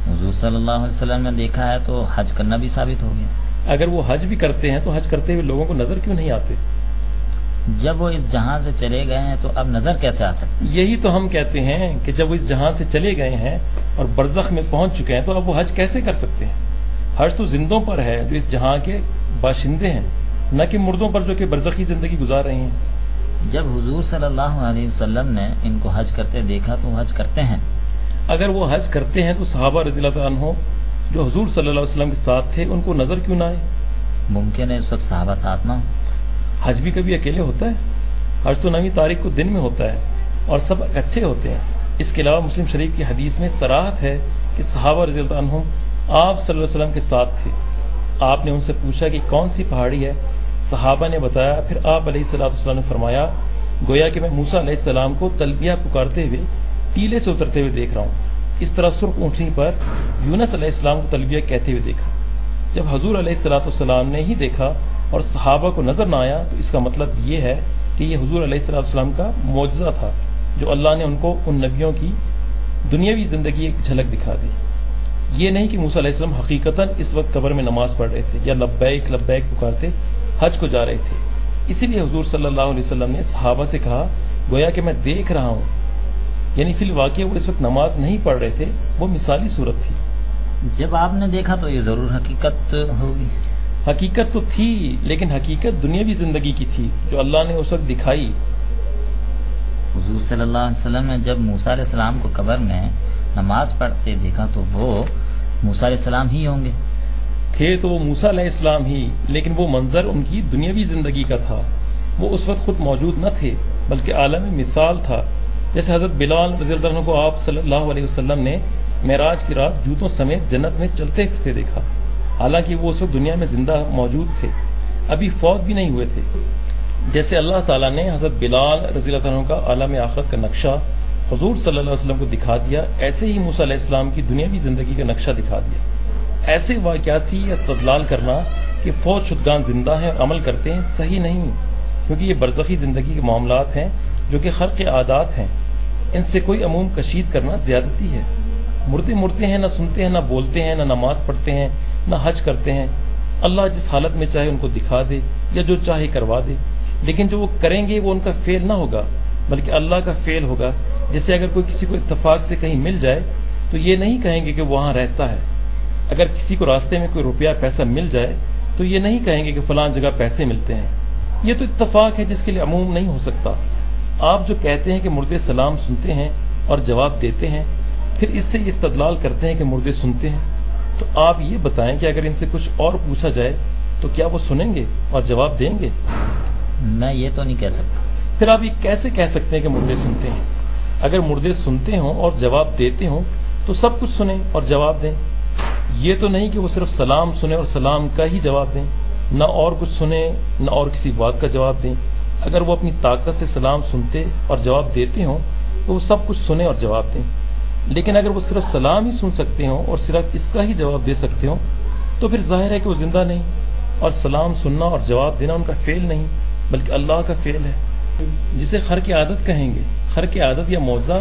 [SPEAKER 2] حضور صلی اللہ علیہ وسلم نے دیکھا ہے تو حج کرنا بھی ثابت ہو گیا.
[SPEAKER 3] اگر وہ حج بھی کرتے ہیں تو حج کرتے ہوئے لوگوں کو نظر کیوں نہیں آتے؟
[SPEAKER 2] جب وہ اس جہاں سے چلے گئے ہیں تو اب نظر کیسے آ سکتی؟
[SPEAKER 3] یہی تو ہم کہتے ہیں کہ جب وہ اس جہاں سے چلے گئے ہیں اور برزخ میں پہنچ چکے ہیں تو اب وہ حج کیسے کر سکتے ہیں؟ حج تو زندوں پر ہے جو اس جہاں کے باشندے ہیں، نہ کہ مردوں پر جو کہ برزخی زندگی گزار رہے ہیں۔
[SPEAKER 2] جب حضور صلی اللہ علیہ وسلم نے ان کو حج کرتے دیکھا تو وہ حج کرتے ہیں؟
[SPEAKER 3] اگر وہ حج کرتے ہیں تو صحابہ رضی اللہ تعالیٰ عنہ جو حضور صلی اللہ علیہ وسلم کے ساتھ تھے ان کو نظر کیوں نہ آئے؟
[SPEAKER 2] ممکن ہے اس وقت صحابہ ساتھ نہ ہوں۔
[SPEAKER 3] حج بھی کبھی اکیلے ہوتا ہے؟ حج تو 9 تاریخ کو دن میں ہوتا ہے اور سب اکٹھے ہوتے ہیں۔ اس کے علاوہ مسلم شریف کی حدیث میں صراحت ہے کہ صحابہ رضی اللہ عنہ آپ صلی اللہ علیہ وسلم کے ساتھ تھے۔ آپ نے ان سے پوچھا کہ کون سی پہاڑی ہے؟ صحابہ نے بتایا، پھر آپ علیہ الصلوۃ والسلام نے فرمایا گویا کہ میں موسیٰ علیہ السلام کو تلبیہ پکارتے ہوئے ٹیلے سے اترتے ہوئے دیکھ رہا ہوں۔ اس طرح سرخ اونٹنی پر یونس علیہ السلام کو تلبیہ کہتے ہوئے دیکھا۔ جب حضور علیہ الصلوۃ والسلام نے ہی دیکھا اور صحابہ کو نظر نہ آیا تو اس کا مطلب یہ ہے کہ یہ حضور علیہ الصلوۃ والسلام کا معجزہ تھا جو اللہ نے ان کو ان نبیوں کی دنیاوی زندگی ایک جھلک دکھا دی۔ یہ نہیں کہ موسیٰ علیہ السلام حقیقتاً اس وقت قبر میں نماز پڑھ رہے تھے یا لبیک لبیک پکارتے حج کو جا رہے تھے۔ اسی لیے حضور صلی اللہ علیہ وسلم نے صحابہ سے کہا گویا کہ میں دیکھ رہا ہوں، یعنی فی الواقع وہ اس وقت نماز نہیں پڑھ رہے تھے، وہ مثالی صورت تھی۔
[SPEAKER 2] جب آپ نے دیکھا تو یہ ضرور حقیقت ہوگی۔
[SPEAKER 3] حقیقت تو تھی، لیکن حقیقت دنیاوی زندگی کی تھی جو اللہ نے اس وقت دکھائی۔
[SPEAKER 2] حضور صلی اللہ علیہ وسلم نے جب موسیٰ علیہ السلام کو قبر میں نماز پڑھتے دیکھا تو وہ موسیٰ علیہ السلام ہی ہوں گے؟
[SPEAKER 3] تھے تو وہ موسیٰ علیہ السلام ہی، لیکن وہ منظر ان کی دنیاوی زندگی کا تھا۔ وہ اس وقت خود موجود نہ تھے بلکہ عالم مثال تھا۔ جیسے حضرت بلال رضی اللہ عنہ کو آپ صلی اللہ علیہ وسلم نے معراج کی رات جوتوں سمیت جنت میں چلتے پھرتے دیکھا، حالانکہ وہ اس وقت دنیا میں زندہ موجود تھے، ابھی فوت بھی نہیں ہوئے تھے۔ جیسے اللہ تعالیٰ نے حضرت بلال رضی اللہ عنہ کا عالم آخرت کا نقشہ حضور صلی اللہ علیہ وسلم کو دکھا دیا، ایسے ہی موسیٰ علیہ السلام کی دنیاوی زندگی کا نقشہ دکھا دیا۔ ایسے واقعات سے یہ استدلال کرنا کہ فوت شدگان زندہ ہیں اور عمل کرتے ہیں صحیح نہیں، کیونکہ یہ برزخی زندگی کے معاملات ہیں جو کہ خرق عادات ہیں، ان سے کوئی عموم کشید کرنا زیادتی ہے۔ مردے مرتے ہیں، نہ سنتے ہیں، نہ بولتے ہیں، نہ نماز پڑھتے ہیں، نہ حج کرتے ہیں۔ اللہ جس حالت میں چاہے ان کو دکھا دے یا جو چاہے کروا دے، لیکن جو وہ کریں گے وہ ان کا فعل نہ ہوگا بلکہ اللہ کا فعل ہوگا۔ جیسے اگر کوئی کسی کو اتفاق سے کہیں مل جائے تو یہ نہیں کہیں گے کہ وہاں رہتا ہے۔ اگر کسی کو راستے میں کوئی روپیہ پیسہ مل جائے تو یہ نہیں کہیں گے کہ فلاں جگہ پیسے ملتے ہیں۔ یہ تو اتفاق ہے جس کے لیے عموم نہیں ہو سکتا۔ آپ جو کہتے ہیں کہ مردے سلام سنتے ہیں اور جواب دیتے ہیں، پھر اس سے یہ استدلال کرتے ہیں کہ مردے سنتے ہیں، تو آپ یہ بتائیں کہ اگر ان سے کچھ اور پوچھا جائے تو کیا وہ سنیں گے اور جواب دیں گے؟
[SPEAKER 2] میں یہ تو نہیں کہہ سکتا۔
[SPEAKER 3] پھر آپ یہ کیسے کہہ سکتے ہیں کہ مردے سنتے ہیں؟ اگر مردے سنتے ہوں اور جواب دیتے ہوں تو سب کچھ سنیں اور جواب دیں۔ یہ تو نہیں کہ وہ صرف سلام سنیں اور سلام کا ہی جواب دیں، نہ اور کچھ سنیں نہ اور کسی بات کا جواب دیں۔ اگر وہ اپنی طاقت سے سلام سنتے اور جواب دیتے ہوں تو وہ سب کچھ سنیں اور جواب دیں، لیکن اگر وہ صرف سلام ہی سن سکتے ہوں اور صرف اس کا ہی جواب دے سکتے ہوں تو پھر ظاہر ہے کہ وہ زندہ نہیں، اور سلام سننا اور جواب دینا ان کا فعل نہیں بلکہ اللہ کا فعل ہے، جسے خرق عادت کہیں گے۔ خرق عادت یا معجزہ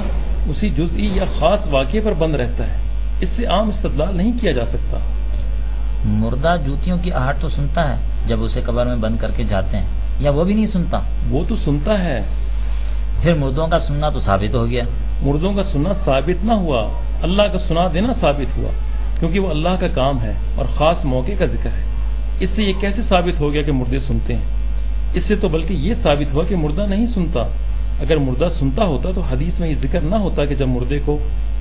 [SPEAKER 3] اسی جزئی یا خاص واقعے پر بند رہتا ہے، اس سے عام استدلال نہیں کیا جا سکتا۔
[SPEAKER 2] مردہ جوتیوں کی آہٹ تو سنتا ہے جب اسے قبر میں بند کر کے جاتے ہیں، یا وہ بھی نہیں سنتا؟
[SPEAKER 3] وہ تو سنتا ہے۔
[SPEAKER 2] پھر مردوں کا سننا تو ثابت ہو گیا۔
[SPEAKER 3] مردوں کا سننا ثابت نہ ہوا، اللہ کا سنا دینا ثابت ہوا، کیونکہ وہ اللہ کا کام ہے اور خاص موقع کا ذکر ہے۔ اس سے یہ کیسے ثابت ہو گیا کہ مردے سنتے ہیں؟ اس سے تو بلکہ یہ ثابت ہوا کہ مردہ نہیں سنتا۔ اگر مردہ سنتا ہوتا تو حدیث میں یہ ذکر نہ ہوتا کہ جب مردے کو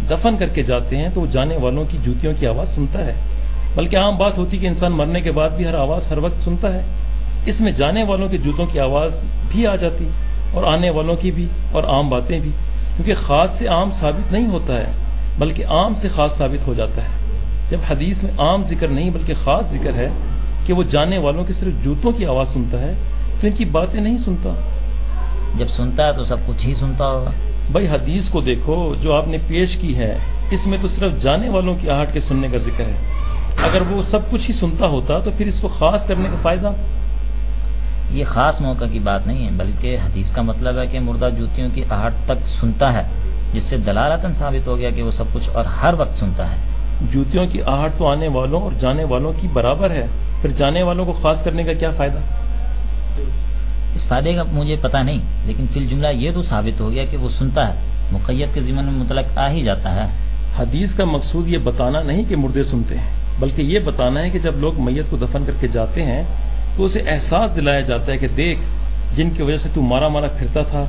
[SPEAKER 3] دفن کر کے جاتے ہیں تو وہ جانے والوں کی جوتیوں کی آواز سنتا ہے، بلکہ عام بات ہوتی کہ انسان مرنے کے بعد بھی ہر آواز ہر وقت سنتا ہے۔ اس میں جانے والوں کے جوتوں کی آواز بھی آ جاتی اور آنے والوں کی بھی، اور عام باتیں بھی، کیونکہ خاص سے عام ثابت نہیں ہوتا ہے بلکہ عام سے خاص ثابت ہو جاتا ہے۔ جب حدیث میں عام ذکر نہیں بلکہ خاص ذکر ہے کہ وہ جانے والوں کے صرف جوتوں کی آواز سنتا ہے تو ان کی باتیں نہیں سنتا۔
[SPEAKER 2] جب سنتا ہے تو سب کچھ ہی سنتا ہوگا۔
[SPEAKER 3] بھائی حدیث کو دیکھو جو آپ نے پیش کی ہے، اس میں تو صرف جانے والوں کی آہٹ کے سننے کا ذکر ہے۔ اگر وہ سب کچھ ہی سنتا ہوتا تو پھر اس کو خاص کرنے کا فائدہ؟
[SPEAKER 2] یہ خاص موقع کی بات نہیں ہے بلکہ حدیث کا مطلب ہے کہ مردہ جوتیوں کی آہٹ تک سنتا ہے، جس سے دلالتاً ثابت ہو گیا کہ وہ سب کچھ اور ہر وقت سنتا ہے۔
[SPEAKER 3] جوتیوں کی آہٹ تو آنے والوں اور جانے والوں کی برابر ہے، پھر جانے والوں کو خاص کرنے کا کیا فائدہ؟
[SPEAKER 2] اس فائدے کا مجھے پتہ نہیں، لیکن فی الجملہ یہ تو ثابت ہو گیا کہ وہ سنتا ہے، مقید کے ضمن میں مطلق آ ہی جاتا ہے۔
[SPEAKER 3] حدیث کا مقصود یہ بتانا نہیں کہ مردے سنتے ہیں، بلکہ یہ بتانا ہے کہ جب لوگ میت کو دفن کر کے جاتے ہیں تو اسے احساس دلایا جاتا ہے کہ دیکھ، جن کی وجہ سے تو مارا مارا پھرتا تھا،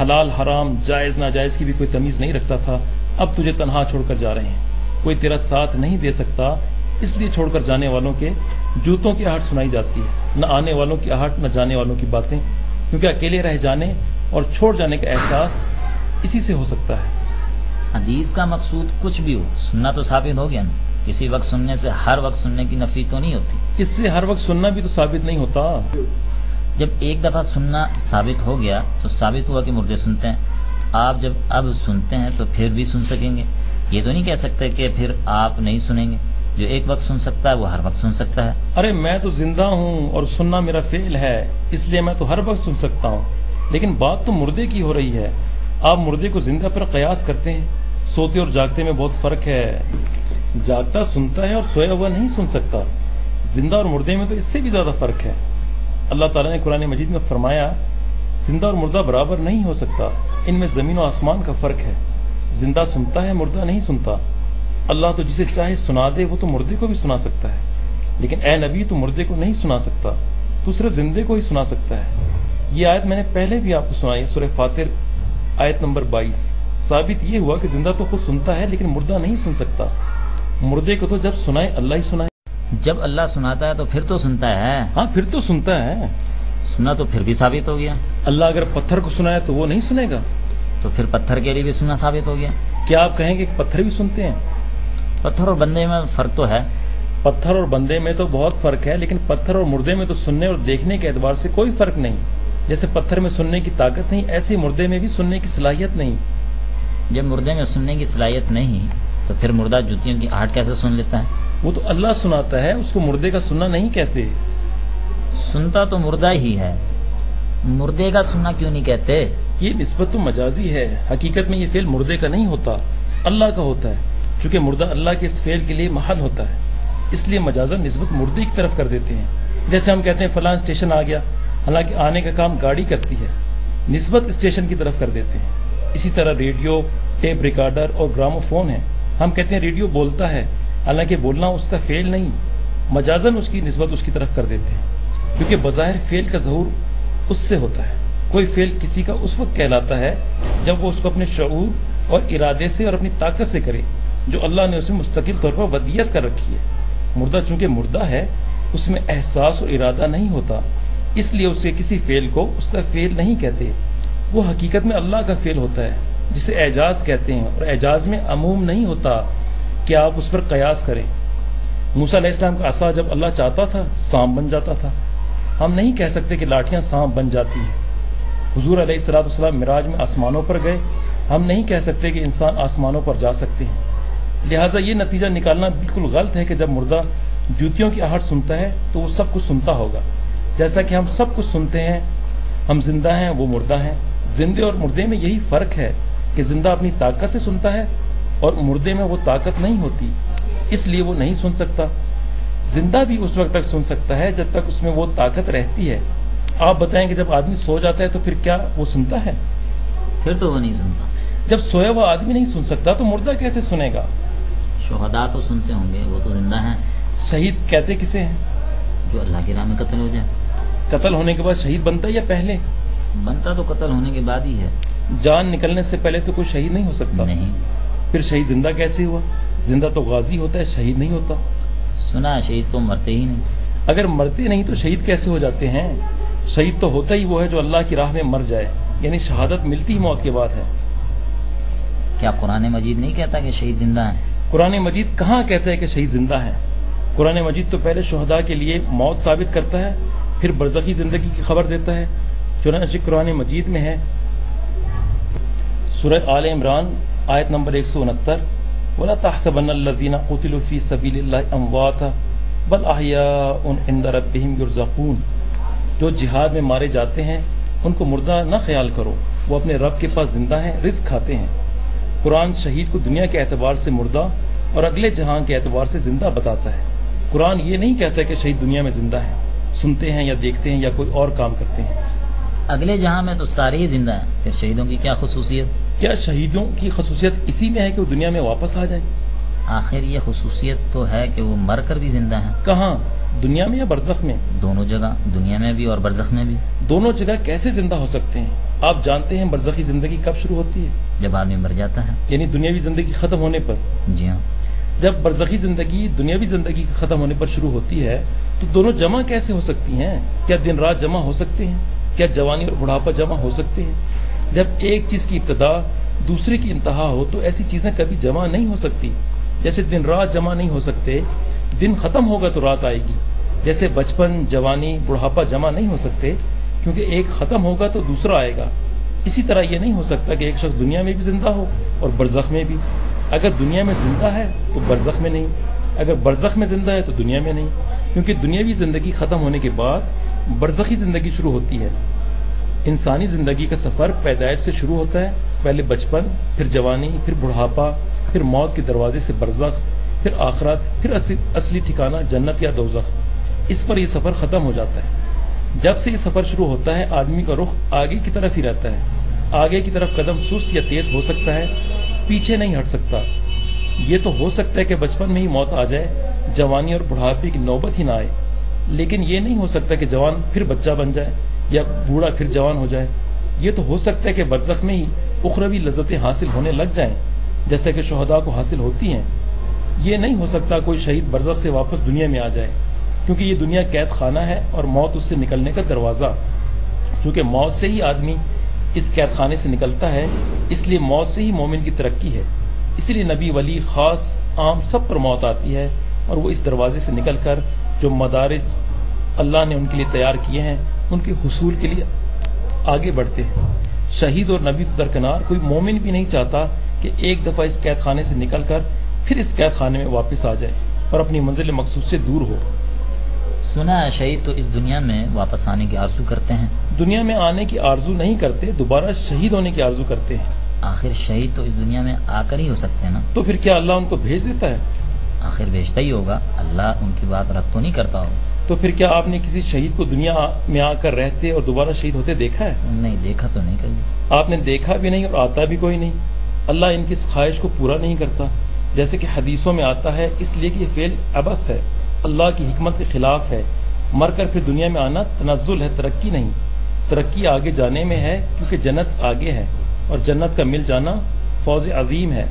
[SPEAKER 3] حلال حرام جائز ناجائز کی بھی کوئی تمیز نہیں رکھتا تھا، اب تجھے تنہا چھوڑ کر جا رہے ہیں، کوئی تیرا ساتھ نہیں دے سکتا، اس لیے چھوڑ کر جانے والوں کے جوتوں کی آہٹ سنائی جاتی ہے، نہ آنے والوں کی آہٹ نہ جانے والوں کی باتیں، کیونکہ اکیلے رہ جانے اور چھوڑ جانے کا احساس اسی سے ہو سکتا ہے۔
[SPEAKER 2] حدیث کا مقصود کچھ بھی ہو، سننا تو ثابت ہو گیا نا، کسی وقت سننے سے ہر وقت سننے کی نفی تو نہیں ہوتی۔
[SPEAKER 3] اس سے ہر وقت سننا بھی تو ثابت نہیں ہوتا۔
[SPEAKER 2] جب ایک دفعہ سننا ثابت ہو گیا تو ثابت ہوا کہ مردے سنتے ہیں، آپ جب اب سنتے ہیں تو پھر بھی سن سکیں گے، یہ تو نہیں کہہ سکتے کہ پھر آپ نہیں سنیں گے، جو ایک وقت سن سکتا ہے وہ ہر وقت سن سکتا ہے۔
[SPEAKER 3] ارے میں تو زندہ ہوں اور سننا میرا فعل ہے، اس لیے میں تو ہر وقت سن سکتا ہوں، لیکن بات تو مردے کی ہو رہی ہے۔ آپ مردے کو زندہ پر قیاس کرتے ہیں، سوتے اور جاگتے میں بہت فرق ہے، جاگتا سنتا ہے اور سویا ہوا نہیں سن سکتا، زندہ اور مردے میں تو اس سے بھی زیادہ فرق ہے۔ اللہ تعالیٰ نے قرآن مجید میں فرمایا زندہ اور مردہ برابر نہیں ہو سکتا، ان میں زمین و آسمان کا فرق ہے، زندہ سنتا ہے مردہ نہیں سنتا۔ اللہ تو جسے چاہے سنا دے، وہ تو مردے کو بھی سنا سکتا ہے، لیکن اے نبی تو مردے کو نہیں سنا سکتا، تو صرف زندے کو ہی سنا سکتا ہے۔ یہ آیت میں نے پہلے بھی آپ کو سنائی ہے، سورہ فاطر آیت نمبر 22۔ ثابت یہ ہوا کہ زندہ تو خود سنتا ہے لیکن مردہ نہیں سن سکتا، مردے کو تو جب سنائے اللہ ہی سنائے۔
[SPEAKER 2] جب اللہ سناتا ہے تو پھر تو سنتا ہے،
[SPEAKER 3] ہاں پھر تو سنتا ہے۔
[SPEAKER 2] سننا تو پھر بھی ثابت ہو گیا۔
[SPEAKER 3] اللہ اگر پتھر کو سنائے تو وہ نہیں سنے گا،
[SPEAKER 2] تو پھر پتھر کے لیے بھی سننا ثابت ہو گیا۔
[SPEAKER 3] کیا آپ کہیں گے کہ پتھر بھی سنتے ہیں؟
[SPEAKER 2] پتھر اور بندے میں فرق تو ہے۔
[SPEAKER 3] پتھر اور بندے میں تو بہت فرق ہے، لیکن پتھر اور مردے میں تو سننے اور دیکھنے کے اعتبار سے کوئی فرق نہیں۔ جیسے پتھر میں سننے کی طاقت نہیں، ایسے مردے میں بھی سننے کی صلاحیت نہیں۔
[SPEAKER 2] جب مردے میں سننے کی صلاحیت نہیں تو پھر مردہ جوتیوں کی آہٹ کیسے سن لیتا ہے؟
[SPEAKER 3] وہ تو اللہ سناتا ہے، اس کو مردے کا سننا نہیں کہتے۔
[SPEAKER 2] سنتا تو مردہ ہی ہے، مردے کا سننا کیوں نہیں کہتے؟
[SPEAKER 3] یہ نسبت تو مجازی ہے، حقیقت میں یہ فعل مردے کا نہیں ہوتا، اللہ کا ہوتا ہے، چونکہ مردہ اللہ کے اس فعل کے لیے محل ہوتا ہے، اس لیے مجازن نسبت مردے کی طرف کر دیتے ہیں۔ جیسے ہم کہتے ہیں فلاں اسٹیشن آ گیا، حالانکہ آنے کا کام گاڑی کرتی ہے، نسبت اسٹیشن کی طرف کر دیتے ہیں۔ اسی طرح ریڈیو، ٹیپ ریکارڈر اور گرامو فون ہے، ہم کہتے ہیں ریڈیو بولتا ہے، حالانکہ بولنا اس کا فعل نہیں، مجازن اس کی نسبت اس کی طرف کر دیتے ہیں، کیونکہ بظاہر فعل کا ظہور اس سے ہوتا ہے۔ کوئی فعل کسی کا اس وقت کہلاتا ہے جب وہ اس کو اپنے شعور اور ارادے سے اور اپنی طاقت سے کرے، جو اللہ نے اسے مستقل طور پر ودیت کر رکھی ہے۔ مردہ چونکہ مردہ ہے، اس میں احساس اور ارادہ نہیں ہوتا، اس لیے اسے کسی فعل کو اس کا فعل نہیں کہتے، وہ حقیقت میں اللہ کا فعل ہوتا ہے، جسے اعجاز کہتے ہیں، اور اعجاز میں عموم نہیں ہوتا کہ آپ اس پر قیاس کریں۔ موسیٰ علیہ السلام کا عصا جب اللہ چاہتا تھا سانپ بن جاتا تھا، ہم نہیں کہہ سکتے کہ لاٹھیاں سانپ بن جاتی ہیں۔ حضور علیہ السلام معراج میں آسمانوں پر گئے، ہم نہیں کہہ سکتے کہ انسان آسمانوں پر جا سکتے ہیں۔ لہٰذا یہ نتیجہ نکالنا بالکل غلط ہے کہ جب مردہ جوتیوں کی آہٹ سنتا ہے تو وہ سب کچھ سنتا ہوگا، جیسا کہ ہم سب کچھ سنتے ہیں، ہم زندہ ہیں وہ مردہ ہیں۔ زندے اور مردے میں یہی فرق ہے کہ زندہ اپنی طاقت سے سنتا ہے اور مردے میں وہ طاقت نہیں ہوتی، اس لیے وہ نہیں سن سکتا۔ زندہ بھی اس وقت تک سن سکتا ہے جب تک اس میں وہ طاقت رہتی ہے۔ آپ بتائیں کہ جب آدمی سو جاتا ہے تو پھر کیا وہ سنتا ہے؟
[SPEAKER 2] پھر تو وہ نہیں سنتا۔
[SPEAKER 3] جب سویا ہوا آدمی نہیں سن سکتا تو مردہ کیسے سنے گا؟
[SPEAKER 2] شہداء تو سنتے ہوں گے، وہ تو زندہ ہیں۔
[SPEAKER 3] شہید کہتے کسے ہیں؟
[SPEAKER 2] جو اللہ کی راہ میں قتل ہو جائے۔
[SPEAKER 3] قتل ہونے کے بعد شہید بنتا ہے یا پہلے؟
[SPEAKER 2] بنتا تو قتل ہونے کے بعد ہی ہے۔
[SPEAKER 3] جان نکلنے سے پہلے تو کوئی شہید نہیں ہو سکتا۔
[SPEAKER 2] نہیں۔
[SPEAKER 3] پھر شہید زندہ کیسے ہوا؟ زندہ تو غازی ہوتا ہے، شہید نہیں ہوتا۔
[SPEAKER 2] سنا شہید تو مرتے ہی نہیں۔
[SPEAKER 3] اگر مرتے نہیں تو شہید کیسے ہو جاتے ہیں؟ شہید تو ہوتا ہی وہ ہے جو اللہ کی راہ میں مر جائے، یعنی شہادت ملتی ہی موت کے بعد ہے۔
[SPEAKER 2] کیا قرآن مجید نہیں کہتا کہ شہید زندہ ہیں؟
[SPEAKER 3] قرآن مجید کہاں کہتا ہے کہ شہید زندہ ہیں؟ قرآن مجید تو پہلے شہداء کے لیے موت ثابت کرتا ہے، پھر برزخی زندگی کی خبر دیتا ہے۔ چنانچہ قرآن مجید میں ہے سورہ آل عمران آیت نمبر 169، وَلَا تَحْسَبَنَّ الَّذِينَ قُتِلُوا فِي سَبِيلِ اللَّهِ أَمْوَاتًا بَلْ أَحْيَاءٌ عِندَ رَبِّهِمْ يُرْزَقُونَ۔ جو جہاد میں مارے جاتے ہیں ان کو مردہ نہ خیال کرو، وہ اپنے رب کے پاس زندہ ہیں، رزق کھاتے ہیں۔ قرآن شہید کو دنیا کے اعتبار سے مردہ اور اگلے جہان کے اعتبار سے زندہ بتاتا ہے۔ قرآن یہ نہیں کہتا کہ شہید دنیا میں زندہ ہیں، سنتے ہیں یا دیکھتے ہیں یا کوئی اور کام کرتے ہیں۔
[SPEAKER 2] اگلے جہاں میں تو سارے ہی زندہ ہیں، پھر شہیدوں کی کیا خصوصیت؟
[SPEAKER 3] کیا شہیدوں کی خصوصیت اسی میں ہے کہ وہ دنیا میں واپس آ جائیں؟
[SPEAKER 2] آخر یہ خصوصیت تو ہے کہ وہ مر کر بھی زندہ ہیں۔
[SPEAKER 3] کہاں، دنیا میں یا برزخ میں؟
[SPEAKER 2] دونوں جگہ، دنیا میں بھی اور برزخ میں بھی۔
[SPEAKER 3] دونوں جگہ کیسے زندہ ہو سکتے ہیں؟ آپ جانتے ہیں برزخی زندگی کب شروع ہوتی ہے؟
[SPEAKER 2] جب آدمی مر جاتا ہے۔
[SPEAKER 3] یعنی دنیاوی زندگی ختم ہونے پر؟
[SPEAKER 2] جی ہاں۔
[SPEAKER 3] جب برزخی زندگی دنیاوی زندگی کے ختم ہونے پر شروع ہوتی ہے تو دونوں جمع کیسے ہو سکتی ہیں؟ کیا دن رات جمع ہو سکتے ہیں؟ کیا جوانی اور بڑھاپا جمع ہو سکتے ہیں؟ جب ایک چیز کی ابتدا دوسرے کی انتہا ہو تو ایسی چیزیں کبھی جمع نہیں ہو سکتی۔ جیسے دن رات جمع نہیں ہو سکتے، دن ختم ہوگا تو رات آئے گی۔ جیسے بچپن، جوانی، بڑھاپا جمع نہیں ہو سکتے کیونکہ ایک ختم ہوگا تو دوسرا آئے گا۔ اسی طرح یہ نہیں ہو سکتا کہ ایک شخص دنیا میں بھی زندہ ہو اور برزخ میں بھی۔ اگر دنیا میں زندہ ہے تو برزخ میں نہیں، اگر برزخ میں زندہ ہے تو دنیا میں نہیں، کیونکہ دنیاوی زندگی ختم ہونے کے بعد برزخی زندگی شروع ہوتی ہے۔ انسانی زندگی کا سفر پیدائش سے شروع ہوتا ہے، پہلے بچپن، پھر جوانی، پھر بڑھاپا، پھر موت کے دروازے سے برزخ، پھر آخرت، پھر اصلی ٹھکانہ جنت یا دوزخ۔ اس پر یہ سفر ختم ہو جاتا ہے۔ جب سے یہ سفر شروع ہوتا ہے آدمی کا رخ آگے کی طرف ہی رہتا ہے۔ آگے کی طرف قدم سست یا تیز ہو سکتا ہے، پیچھے نہیں ہٹ سکتا۔ یہ تو ہو سکتا ہے کہ بچپن میں ہی موت آ جائے، جوانی اور بڑھاپے کی نوبت ہی نہ آئے، لیکن یہ نہیں ہو سکتا کہ جوان پھر بچہ بن جائے یا بوڑھا پھر جوان ہو جائے۔ یہ تو ہو سکتا ہے کہ برزخ میں ہی اخروی لذتیں حاصل ہونے لگ جائیں جیسے کہ شہداء کو حاصل ہوتی ہیں۔ یہ نہیں ہو سکتا کوئی شہید برزخ سے واپس دنیا میں آ جائے، کیونکہ یہ دنیا قید خانہ ہے اور موت اس سے نکلنے کا دروازہ۔ چونکہ موت سے ہی آدمی اس قید خانے سے نکلتا ہے، اس لیے موت سے ہی مومن کی ترقی ہے۔ اسی لیے نبی، ولی، خاص، عام سب پر موت آتی ہے اور وہ اس دروازے سے نکل کر جو مدارج اللہ نے ان کے لیے تیار کیے ہیں ان کے حصول کے لیے آگے بڑھتے ہیں۔ شہید اور نبی تو درکنار، کوئی مومن بھی نہیں چاہتا کہ ایک دفعہ اس قید خانے سے نکل کر پھر اس قید خانے میں واپس آ جائے اور اپنی منزل مقصود سے دور ہو۔
[SPEAKER 2] سنا ہے شہید تو اس دنیا میں واپس آنے کی آرزو کرتے ہیں۔
[SPEAKER 3] دنیا میں آنے کی آرزو نہیں کرتے، دوبارہ شہید ہونے کی آرزو کرتے ہیں۔
[SPEAKER 2] آخر شہید تو اس دنیا میں آ کر ہی ہو سکتے ہیں نا؟
[SPEAKER 3] تو پھر کیا اللہ ان کو بھیج دیتا ہے؟
[SPEAKER 2] آخر بھیجتا ہی ہوگا، اللہ ان کی بات رد تو نہیں کرتا ہوگا۔
[SPEAKER 3] تو پھر کیا آپ نے کسی شہید کو دنیا میں آ کر رہتے اور دوبارہ شہید ہوتے دیکھا ہے؟
[SPEAKER 2] نہیں، دیکھا تو نہیں کبھی۔
[SPEAKER 3] آپ نے دیکھا بھی نہیں اور آتا بھی کوئی نہیں۔ اللہ ان کی اس خواہش کو پورا نہیں کرتا، جیسے کہ حدیثوں میں آتا ہے، اس لیے کہ یہ فعل عبث ہے، اللہ کی حکمت کے خلاف ہے۔ مر کر پھر دنیا میں آنا تنزل ہے، ترقی نہیں۔ ترقی آگے جانے میں ہے کیونکہ جنت آگے ہے اور جنت کا مل جانا فوز عظیم ہے۔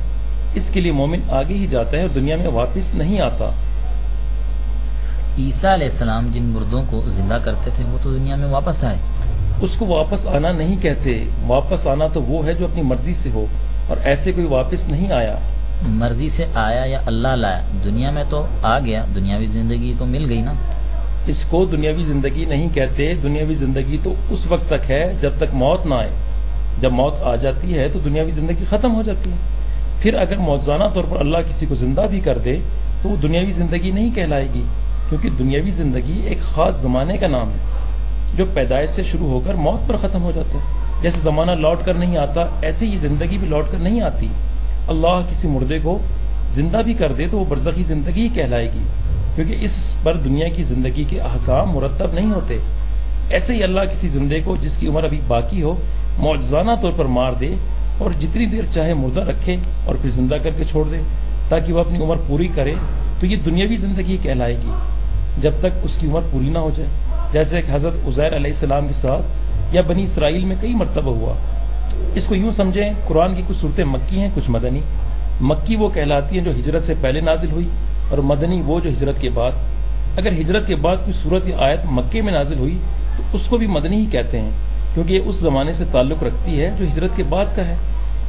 [SPEAKER 3] اس کے لیے مومن آگے ہی جاتا ہے اور دنیا میں واپس نہیں آتا۔
[SPEAKER 2] عیسیٰ علیہ السلام جن مردوں کو زندہ کرتے تھے وہ تو دنیا میں واپس آئے۔
[SPEAKER 3] اس کو واپس آنا نہیں کہتے، واپس آنا تو وہ ہے جو اپنی مرضی سے ہو، اور ایسے کوئی واپس نہیں آیا۔
[SPEAKER 2] مرضی سے آیا یا اللہ لایا، دنیا میں تو آ گیا، دنیاوی زندگی تو مل گئی نا۔
[SPEAKER 3] اس کو دنیاوی زندگی نہیں کہتے، دنیاوی زندگی تو اس وقت تک ہے جب تک موت نہ آئے۔ جب موت آ جاتی ہے تو دنیاوی زندگی ختم ہو جاتی ہے۔ پھر اگر موجزانہ طور پر اللہ کسی کو زندہ بھی کر دے تو وہ دنیاوی زندگی نہیں کہلائے گی، کیونکہ دنیاوی زندگی ایک خاص زمانے کا نام ہے جو پیدائش سے شروع ہو کر موت پر ختم ہو جاتا ہے۔ جیسے زمانہ لوٹ کر نہیں آتا، ایسے ہی زندگی بھی لوٹ کر نہیں آتی۔ اللہ کسی مردے کو زندہ بھی کر دے تو وہ برزخی زندگی ہی کہلائے گی، کیونکہ اس پر دنیا کی زندگی کے احکام مرتب نہیں ہوتے۔ ایسے ہی اللہ کسی زندے کو جس کی عمر ابھی باقی ہو معجزانہ طور پر مار دے اور جتنی دیر چاہے مردہ رکھے اور پھر زندہ کر کے چھوڑ دے تاکہ وہ اپنی عمر پوری کرے، تو یہ دنیاوی زندگی کہلائے گی جب تک اس کی عمر پوری نہ ہو جائے، جیسے کہ حضرت عزیر علیہ السلام کے ساتھ یا بنی اسرائیل میں کئی مرتبہ ہوا۔ اس کو یوں سمجھیں، قرآن کی کچھ صورتیں مکی ہیں، کچھ مدنی۔ مکی وہ کہلاتی ہیں جو ہجرت سے پہلے نازل ہوئی، اور مدنی وہ جو ہجرت کے بعد۔ اگر ہجرت کے بعد کوئی صورت یا آیت مکے میں نازل ہوئی تو اس کو بھی مدنی ہی کہتے ہیں، کیونکہ یہ اس زمانے سے تعلق رکھتی ہے جو ہجرت کے بعد کا ہے۔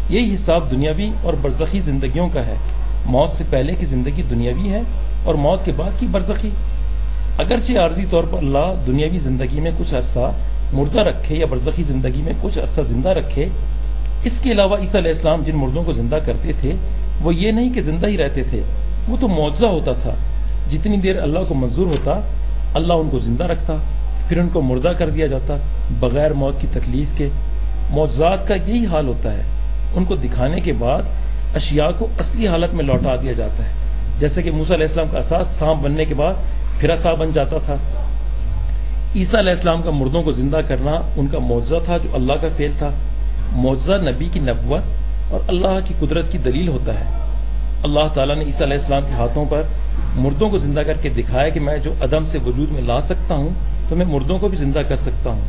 [SPEAKER 3] یہی حساب دنیاوی اور برزخی زندگیوں کا ہے۔ موت سے پہلے کی زندگی دنیاوی ہے اور موت کے بعد کی برزخی۔ اگرچہ عارضی طور پر اللہ دنیاوی زندگی میں کچھ عرصہ مردہ رکھے یا برزخی زندگی میں کچھ عرصہ زندہ رکھے، اس کے علاوہ عیسیٰ علیہ السلام جن مردوں کو زندہ کرتے تھے وہ یہ نہیں کہ زندہ ہی رہتے تھے، وہ تو معجزہ ہوتا تھا۔ جتنی دیر اللہ کو منظور ہوتا اللہ ان کو زندہ رکھتا، پھر ان کو مردہ کر دیا جاتا بغیر موت کی تکلیف کے۔ معجزات کا یہی حال ہوتا ہے، ان کو دکھانے کے بعد اشیاء کو اصلی حالت میں لوٹا دیا جاتا ہے، جیسے کہ موسیٰ علیہ السلام کا عصا سانپ بننے کے بعد پھر عصا بن جاتا تھا۔ عیسیٰ علیہ السلام کا مردوں کو زندہ کرنا ان کا معجزہ تھا جو اللہ کا فعل تھا. معجزہ نبی کی نبوت اور اللہ کی قدرت کی دلیل ہوتا ہے. اللہ تعالیٰ نے عیسیٰ علیہ السلام کے ہاتھوں پر مردوں کو زندہ کر کے دکھایا کہ میں جو عدم سے وجود میں لا سکتا ہوں تو میں مردوں کو بھی زندہ کر سکتا ہوں.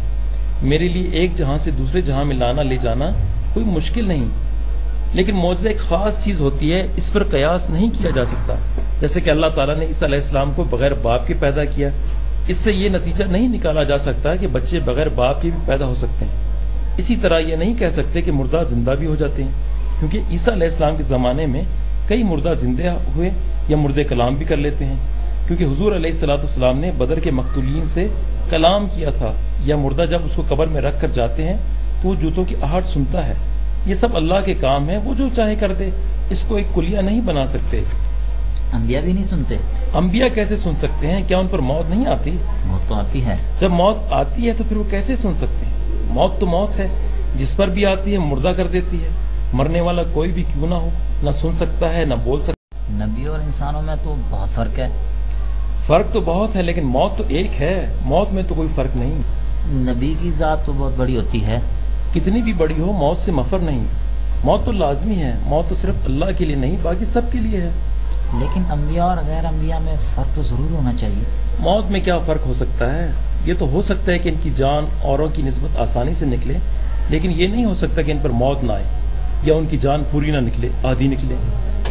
[SPEAKER 3] میرے لیے ایک جہاں سے دوسرے جہاں میں لانا لے جانا کوئی مشکل نہیں. لیکن معجزہ ایک خاص چیز ہوتی ہے, اس پر قیاس نہیں کیا جا سکتا. جیسے کہ اللہ تعالیٰ نے عیسیٰ علیہ السلام کو بغیر باپ کے پیدا کیا, اس سے یہ نتیجہ نہیں نکالا جا سکتا کہ بچے بغیر باپ کے بھی پیدا ہو سکتے ہیں. اسی طرح یہ نہیں کہہ سکتے کہ مردہ زندہ بھی ہو جاتے ہیں, کیونکہ عیسیٰ علیہ السلام کے زمانے میں کئی مردہ زندہ ہوئے یا مردے کلام بھی کر لیتے ہیں, کیونکہ حضور علیہ الصلوۃ والسلام نے بدر کے مقتولین سے کلام کیا تھا. یا مردہ جب اس کو قبر میں رکھ کر جاتے ہیں تو وہ جوتوں کی آہٹ سنتا ہے. یہ سب اللہ کے کام ہے, وہ جو چاہے کر دے, اس کو ایک کلیہ نہیں بنا سکتے.
[SPEAKER 2] انبیاء بھی نہیں سنتے؟
[SPEAKER 3] انبیاء کیسے سن سکتے ہیں؟ کیا ان پر موت نہیں آتی؟
[SPEAKER 2] موت تو آتی ہے.
[SPEAKER 3] جب موت آتی ہے تو پھر وہ کیسے سن سکتے ہیں؟ موت تو موت ہے, جس پر بھی آتی ہے مردہ کر دیتی ہے. مرنے والا کوئی بھی کیوں نہ ہو, نہ سن سکتا ہے نہ بول سکتا ہے.
[SPEAKER 2] نبیوں اور انسانوں میں تو بہت فرق ہے.
[SPEAKER 3] فرق تو بہت ہے, لیکن موت تو ایک ہے. موت میں تو کوئی فرق نہیں.
[SPEAKER 2] نبی کی ذات تو بہت بڑی ہوتی ہے.
[SPEAKER 3] کتنی بھی بڑی ہو, موت سے مفر نہیں. موت تو لازمی ہے. موت تو صرف اللہ کے لیے نہیں, باقی سب کے لیے ہے.
[SPEAKER 2] لیکن انبیاء اور غیر انبیاء میں فرق تو ضرور ہونا چاہیے.
[SPEAKER 3] موت میں کیا فرق ہو سکتا ہے؟ یہ تو ہو سکتا ہے کہ ان کی جان اوروں کی نسبت آسانی سے نکلے, لیکن یہ نہیں ہو سکتا کہ ان پر موت نہ آئے یا ان کی جان پوری نہ نکلے, آدھی نکلے.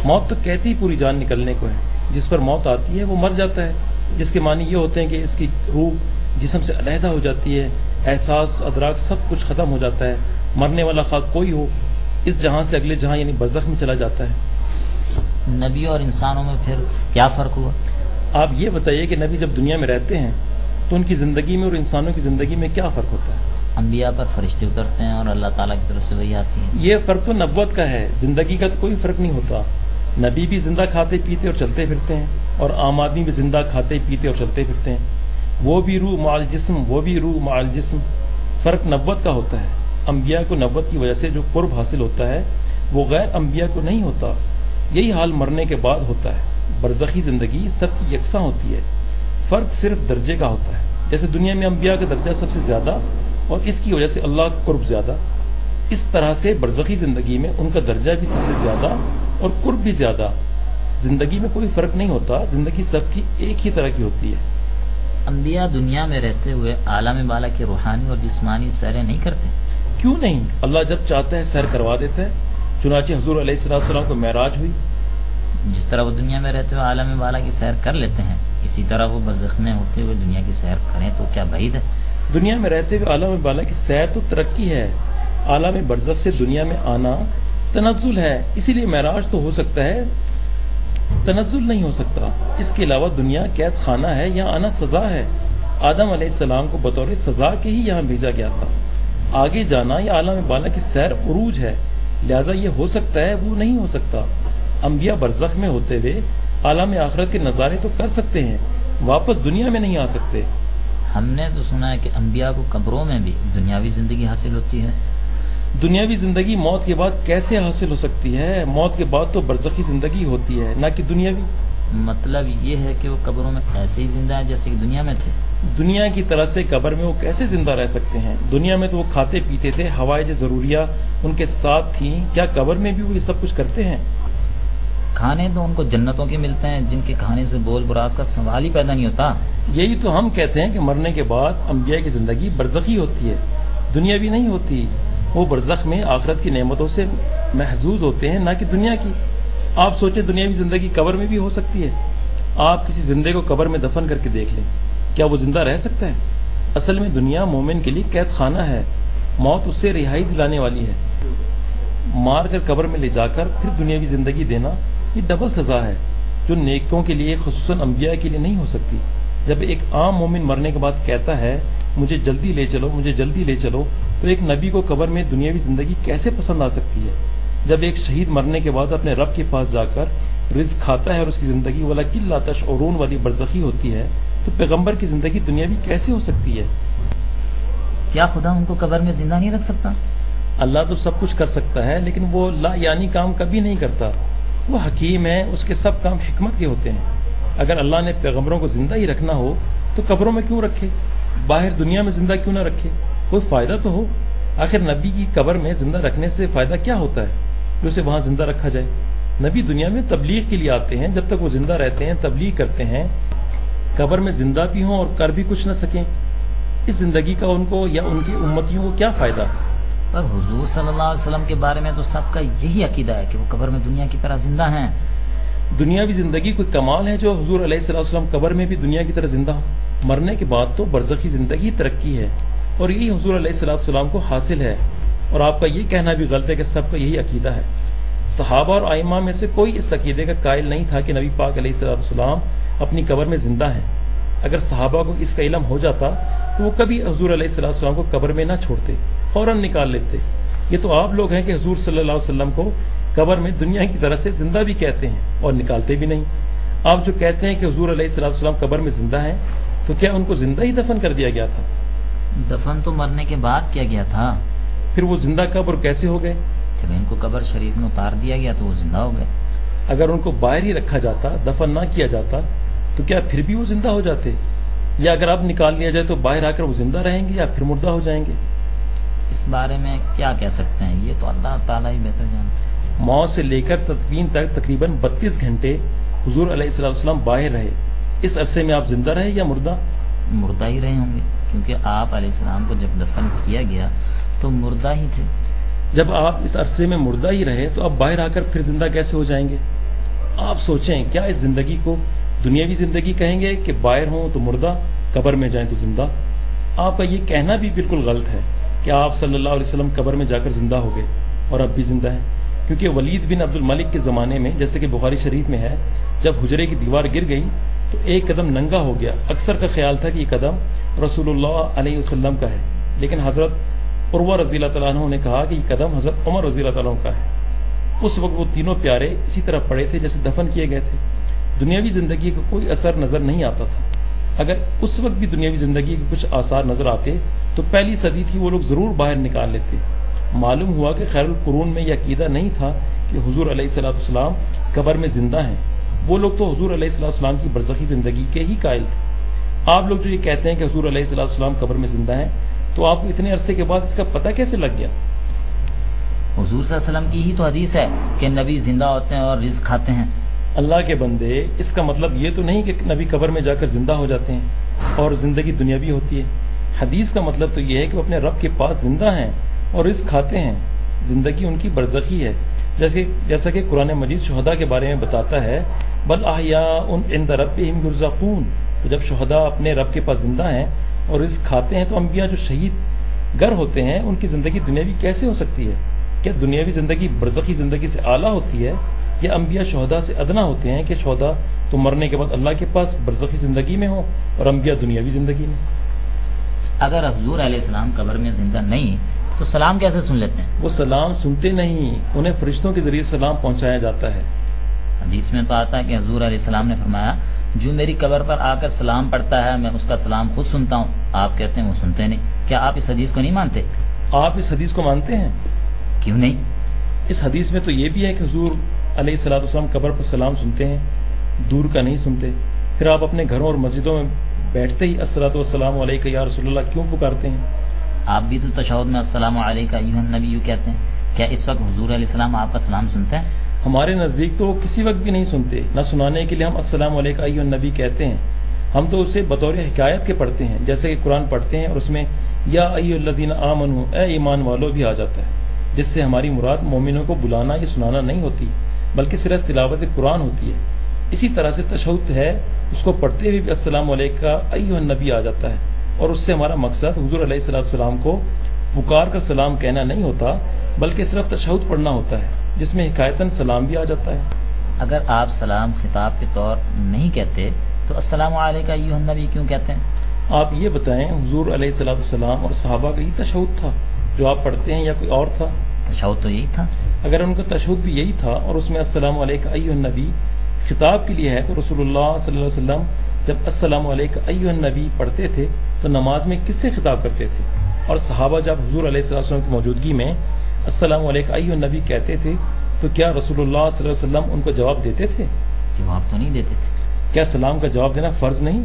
[SPEAKER 3] موت تو کہتی ہی پوری جان نکلنے کو ہے. جس پر موت آتی ہے وہ مر جاتا ہے, جس کے معنی یہ ہوتے ہیں کہ اس کی روح جسم سے علیحدہ ہو جاتی ہے, احساس ادراک سب کچھ ختم ہو جاتا ہے. مرنے والا خاک کوئی ہو, اس جہاں سے اگلے جہاں یعنی برزخ میں چلا جاتا ہے.
[SPEAKER 2] نبی اور انسانوں میں پھر کیا فرق ہوا؟
[SPEAKER 3] آپ یہ بتائیے کہ نبی جب دنیا میں رہتے ہیں تو ان کی زندگی میں اور انسانوں کی زندگی میں کیا فرق ہوتا ہے؟
[SPEAKER 2] انبیاء پر فرشتے اترتے ہیں اور اللہ تعالیٰ کی طرف سے وہی آتی ہے.
[SPEAKER 3] یہ فرق تو نبوت کا ہے, زندگی کا تو کوئی فرق نہیں ہوتا. نبی بھی زندہ کھاتے پیتے اور چلتے پھرتے ہیں, اور عام آدمی بھی زندہ کھاتے پیتے اور چلتے پھرتے ہیں. وہ بھی روح مع الجسم, وہ بھی روح مع الجسم. فرق نبوت کا ہوتا ہے. انبیاء کو نبوت کی وجہ سے جو قرب حاصل ہوتا ہے وہ غیر انبیاء کو نہیں ہوتا. یہی حال مرنے کے بعد ہوتا ہے. برزخی زندگی سب کی یکساں ہوتی ہے, فرق صرف درجے کا ہوتا ہے. جیسے دنیا میں انبیاء کا درجہ سب سے زیادہ اور اس کی وجہ سے اللہ کا قرب زیادہ, اس طرح سے برزخی زندگی میں ان کا درجہ بھی سب سے زیادہ اور قرب بھی زیادہ. زندگی میں کوئی فرق نہیں ہوتا, زندگی سب کی ایک ہی طرح کی ہوتی ہے.
[SPEAKER 2] انبیاء دنیا میں رہتے ہوئے عالم بالا کی روحانی اور جسمانی سیریں نہیں کرتے؟
[SPEAKER 3] کیوں نہیں؟ اللہ جب چاہتا ہے سیر کروا دیتا ہے. چنانچہ حضور علیہ السلام کو معراج ہوئی.
[SPEAKER 2] جس طرح وہ دنیا میں رہتے ہوئے عالم بالا کی سیر کر لیتے ہیں, اسی طرح وہ برزخ میں ہوتے ہوئے دنیا کی سیر کریں تو کیا بعید ہے؟
[SPEAKER 3] دنیا میں رہتے ہوئے عالم بالا کی سیر تو ترقی ہے. عالم برزخ سے دنیا میں آنا تنزل ہے. اسی لیے معراج تو ہو سکتا ہے, تنزل نہیں ہو سکتا. اس کے علاوہ دنیا قید خانہ ہے, یہاں آنا سزا ہے. آدم علیہ السلام کو بطور سزا کے ہی یہاں بھیجا گیا تھا. آگے جانا یہ عالم بالا کی سیر عروج ہے, لہذا یہ ہو سکتا ہے, وہ نہیں ہو سکتا. انبیاء برزخ میں ہوتے ہوئے عالم آخرت کے نظارے تو کر سکتے ہیں, واپس دنیا میں نہیں آ سکتے.
[SPEAKER 2] ہم نے تو سنا ہے کہ انبیاء کو قبروں میں بھی دنیاوی زندگی حاصل ہوتی ہے.
[SPEAKER 3] دنیاوی زندگی موت کے بعد کیسے حاصل ہو سکتی ہے؟ موت کے بعد تو برزخی زندگی ہوتی ہے, نہ کہ دنیاوی.
[SPEAKER 2] مطلب یہ ہے کہ وہ قبروں میں ایسے ہی زندہ ہیں جیسے کہ دنیا میں تھے.
[SPEAKER 3] دنیا کی طرح سے قبر میں وہ کیسے زندہ رہ سکتے ہیں؟ دنیا میں تو وہ کھاتے پیتے تھے, حوائج ضروریہ ان کے ساتھ تھیں. کیا قبر میں بھی وہ یہ سب کچھ کرتے ہیں؟
[SPEAKER 2] کھانے تو ان کو جنتوں کے ملتے ہیں, جن کے کھانے سے بول براز کا سوال ہی پیدا نہیں ہوتا.
[SPEAKER 3] یہی تو ہم کہتے ہیں کہ مرنے کے بعد انبیاء کی زندگی برزخی ہوتی ہے, دنیاوی نہیں ہوتی. وہ برزخ میں آخرت کی نعمتوں سے محظوظ ہوتے ہیں, نہ کہ دنیا کی. آپ سوچیں دنیاوی زندگی قبر میں بھی ہو سکتی ہے. آپ کسی زندے کو قبر میں دفن کر کے دیکھ لیں, کیا وہ زندہ رہ سکتا ہے؟ اصل میں دنیا مومن کے لیے قید خانہ ہے. موت اس سے رہائی دلانے والی ہے. مار کر قبر میں لے جا کر پھر دنیاوی زندگی دینا یہ ڈبل سزا ہے, جو نیکوں کے لیے خصوصاً انبیاء کے لیے نہیں ہو سکتی. جب ایک عام مومن مرنے کے بعد کہتا ہے مجھے جلدی لے چلو, مجھے جلدی لے چلو, تو ایک نبی کو قبر میں دنیاوی زندگی کیسے پسند آ سکتی ہے؟ جب ایک شہید مرنے کے بعد اپنے رب کے پاس جا کر رزق کھاتا ہے اور اس کی زندگی وَلَکِن لَا تَشْعُرُونَ والی برزخی ہوتی ہے, تو پیغمبر کی زندگی دنیاوی کیسے ہو سکتی ہے؟
[SPEAKER 2] کیا خدا ان کو قبر میں زندہ نہیں رکھ سکتا؟
[SPEAKER 3] اللہ تو سب کچھ کر سکتا ہے, لیکن وہ لا یعنی کام کبھی نہیں کرتا. وہ حکیم ہے, اس کے سب کام حکمت کے ہوتے ہیں. اگر اللہ نے پیغمبروں کو زندہ ہی رکھنا ہو تو قبروں میں کیوں رکھے؟ باہر دنیا میں زندہ کیوں نہ رکھے؟ کوئی فائدہ تو ہو. آخر نبی کی قبر میں زندہ رکھنے سے فائدہ کیا ہوتا ہے کہ اسے وہاں زندہ رکھا جائے؟ نبی دنیا میں تبلیغ کے لیے آتے ہیں، جب تک وہ زندہ رہتے ہیں تبلیغ کرتے ہیں. قبر میں زندہ بھی ہوں اور کر بھی کچھ نہ سکیں، اس زندگی کا ان کو یا ان کی امتیوں کو کیا فائدہ؟
[SPEAKER 2] پر حضور صلی اللہ علیہ وسلم کے بارے میں تو سب کا یہی عقیدہ ہے کہ وہ قبر میں دنیا کی طرح زندہ ہیں.
[SPEAKER 3] دنیاوی زندگی کوئی کمال ہے جو حضور علیہ الصلوۃ والسلام قبر میں بھی دنیا کی طرح زندہ ہوں؟ مرنے کے بعد تو برزخی زندگی ترقی ہے، اور یہی حضور علیہ الصلوۃ والسلام کو حاصل ہے. اور آپ کا یہ کہنا بھی غلط ہے کہ سب کا یہی عقیدہ ہے. صحابہ اور ائمہ میں سے کوئی اس عقیدے کا قائل نہیں تھا کہ نبی پاک علیہ الصلوۃ والسلام اپنی قبر میں زندہ ہیں. اگر صحابہ کو اس کا علم ہو جاتا تو وہ کبھی حضور علیہ الصلوۃ والسلام کو قبر میں نہ چھوڑتے، فوراً نکال لیتے. یہ تو آپ لوگ ہیں کہ حضور صلی اللہ علیہ وسلم کو قبر میں دنیا کی طرح سے زندہ بھی کہتے ہیں اور نکالتے بھی نہیں. آپ جو کہتے ہیں کہ حضور علیہ الصلوۃ والسلام قبر میں زندہ ہیں، تو کیا ان کو زندہ ہی دفن کر دیا گیا تھا؟
[SPEAKER 2] دفن تو مرنے کے بعد کیا گیا تھا.
[SPEAKER 3] پھر وہ زندہ کب اور کیسے ہو گئے؟
[SPEAKER 2] جب ان کو قبر شریف میں اتار دیا گیا تو وہ زندہ ہو گئے.
[SPEAKER 3] اگر ان کو باہر ہی رکھا جاتا، دفن نہ کیا جاتا، تو کیا پھر بھی وہ زندہ ہو جاتے؟ یا اگر اب نکال لیا جائے تو باہر آ کر وہ زندہ رہیں گے یا پھر مردہ ہو جائیں گے؟
[SPEAKER 2] اس بارے میں کیا کہہ سکتے ہیں، یہ تو اللہ تعالیٰ ہی بہتر جانتے ہیں.
[SPEAKER 3] موت سے لے کر تدفین تک تقریباً 32 گھنٹے حضور علیہ الصلوۃ والسلام باہر رہے. اس عرصے میں آپ زندہ رہے یا مردہ؟
[SPEAKER 2] مردہ ہی رہے ہوں گے، کیونکہ آپ علیہ السلام کو جب دفن کیا گیا تو مردہ ہی تھے.
[SPEAKER 3] جب آپ اس عرصے میں مردہ ہی رہے تو آپ باہر آ کر پھر زندہ کیسے ہو جائیں گے؟ آپ سوچیں، کیا اس زندگی کو دنیاوی زندگی کہیں گے کہ باہر ہوں تو مردہ، قبر میں جائیں تو زندہ؟ آپ کا یہ کہنا بھی بالکل غلط ہے کہ آپ صلی اللہ علیہ وسلم قبر میں جا کر زندہ ہو گئے اور اب بھی زندہ ہیں. کیونکہ ولید بن عبد الملک کے زمانے میں، جیسے کہ بخاری شریف میں ہے، جب حجرے کی دیوار گر گئی تو ایک قدم ننگا ہو گیا. اکثر کا خیال تھا کہ یہ قدم رسول اللہ علیہ وسلم کا ہے، لیکن حضرت عروہ رضی اللہ تعالیٰ عنہ نے کہا کہ یہ قدم حضرت عمر رضی اللہ تعالیٰ عنہ کا ہے. اس وقت وہ تینوں پیارے اسی طرح پڑے تھے جیسے دفن کیے گئے تھے. دنیاوی زندگی کا کوئی اثر نظر نہیں آتا تھا. اگر اس وقت بھی دنیاوی زندگی کے کچھ آثار نظر آتے تو پہلی صدی تھی وہ لوگ ضرور باہر نکال لیتے. معلوم ہوا کہ خیر القرون میں یہ عقیدہ نہیں تھا کہ حضور علیہ الصلوۃ والسلام قبر میں زندہ ہیں. وہ لوگ تو حضور علیہ الصلوۃ والسلام کی برزخی زندگی کے ہی قائل تھے. آپ لوگ جو یہ کہتے ہیں کہ حضور علیہ الصلوۃ والسلام قبر میں زندہ ہیں، تو آپ کو اتنے عرصے کے بعد اس کا پتہ کیسے لگ گیا؟
[SPEAKER 2] حضور صلی اللہ علیہ وسلم کی ہی تو حدیث ہے کہ نبی زندہ ہوتے ہیں اور رزق کھاتے ہیں.
[SPEAKER 3] اللہ کے بندے، اس کا مطلب یہ تو نہیں کہ نبی قبر میں جا کر زندہ ہو جاتے ہیں اور زندگی دنیاوی ہوتی ہے. حدیث کا مطلب تو یہ ہے کہ وہ اپنے رب کے پاس زندہ ہیں اور رزق کھاتے ہیں. زندگی ان کی برزخی ہے، جیسا کہ قرآن مجید شہداء کے بارے میں بتاتا ہے، بل احیاء عند ربہم یرزقون. تو جب شہداء اپنے رب کے پاس زندہ ہیں اور رزق کھاتے ہیں، تو انبیاء جو شہید گر ہوتے ہیں ان کی زندگی دنیاوی کیسے ہو سکتی ہے؟ کیا دنیاوی زندگی برزخی زندگی سے اعلیٰ ہوتی ہے یا انبیاء شہداء سے ادنا ہوتے ہیں کہ شہداء تو مرنے کے بعد اللہ کے پاس برزخی زندگی میں ہوں اور انبیاء دنیاوی زندگی میں؟
[SPEAKER 2] اگر حضور علیہ السلام قبر میں زندہ نہیں تو سلام کیسے سن لیتے ہیں؟
[SPEAKER 3] وہ سلام سنتے نہیں، انہیں فرشتوں کے ذریعے سلام پہنچایا جاتا ہے.
[SPEAKER 2] حدیث میں تو آتا ہے کہ حضور علیہ السلام نے فرمایا، جو میری قبر پر آ کر سلام پڑھتا ہے میں اس کا سلام خود سنتا ہوں. آپ کہتے ہیں وہ سنتے نہیں. کیا آپ اس حدیث کو نہیں مانتے؟
[SPEAKER 3] آپ اس حدیث کو مانتے ہیں؟
[SPEAKER 2] کیوں نہیں؟ اس
[SPEAKER 3] حدیث میں تو یہ بھی ہے کہ حضور علیہ الصلوۃ والسلام قبر پر سلام سنتے ہیں، دور کا نہیں سنتے. پھر آپ اپنے گھروں اور مسجدوں میں بیٹھتے ہی الصلوۃ والسلام علیک یا رسول اللہ کیوں پکارتے ہیں؟
[SPEAKER 2] آپ بھی تو تشہد میں السلام علیک ایھا النبی کہتے ہیں. کیا اس وقت حضور علیہ السلام آپ کا سلام سنتے ہیں؟
[SPEAKER 3] ہمارے نزدیک تو وہ کسی وقت بھی نہیں سنتے. نہ سنانے کے لیے ہم السلام علیک ایھا النبی کہتے ہیں. ہم تو اسے بطور حکایت کے پڑھتے ہیں، جیسے کہ قرآن پڑھتے ہیں اور اس میں یا ایھا الذین آمنوا، اے ایمان والو بھی آ جاتا ہے، جس سے ہماری مراد مومنوں کو بلانا یا سنانا نہیں ہوتی بلکہ صرف تلاوت قرآن ہوتی ہے. اسی طرح سے تشہد ہے، اس کو پڑھتے ہوئے بھی السلام علیک ایھا النبی آ جاتا ہے، اور اس سے ہمارا مقصد حضور علیہ الصلوۃ والسلام کو پکار کر سلام کہنا نہیں ہوتا بلکہ صرف تشہد پڑھنا ہوتا ہے، جس میں حکایتاً سلام بھی آ جاتا ہے.
[SPEAKER 2] اگر آپ سلام خطاب کے طور نہیں کہتے تو السلام علیک ایھا النبی کیوں کہتے ہیں؟
[SPEAKER 3] آپ یہ بتائیں، حضور علیہ الصلوۃ والسلام اور صحابہ کا یہ تشہد تھا جو آپ پڑھتے ہیں یا کوئی اور تھا؟
[SPEAKER 2] تشہد تو یہی تھا.
[SPEAKER 3] اگر ان کا تشہد بھی یہی تھا اور اس میں السلام علیک ایھا النبی خطاب کے لیے ہے، تو رسول اللہ صلی اللہ علیہ وسلم جب السلام علیک ایھا النبی پڑھتے تھے تو نماز میں کس سے خطاب کرتے تھے؟ اور صحابہ جب حضور علیہ السلام کی موجودگی میں السلام علیک ایھا النبی کہتے تھے تو کیا رسول اللہ صلی اللہ علیہ وسلم ان کو جواب دیتے تھے؟
[SPEAKER 2] جواب تو نہیں دیتے تھے.
[SPEAKER 3] کیا سلام کا جواب دینا فرض نہیں؟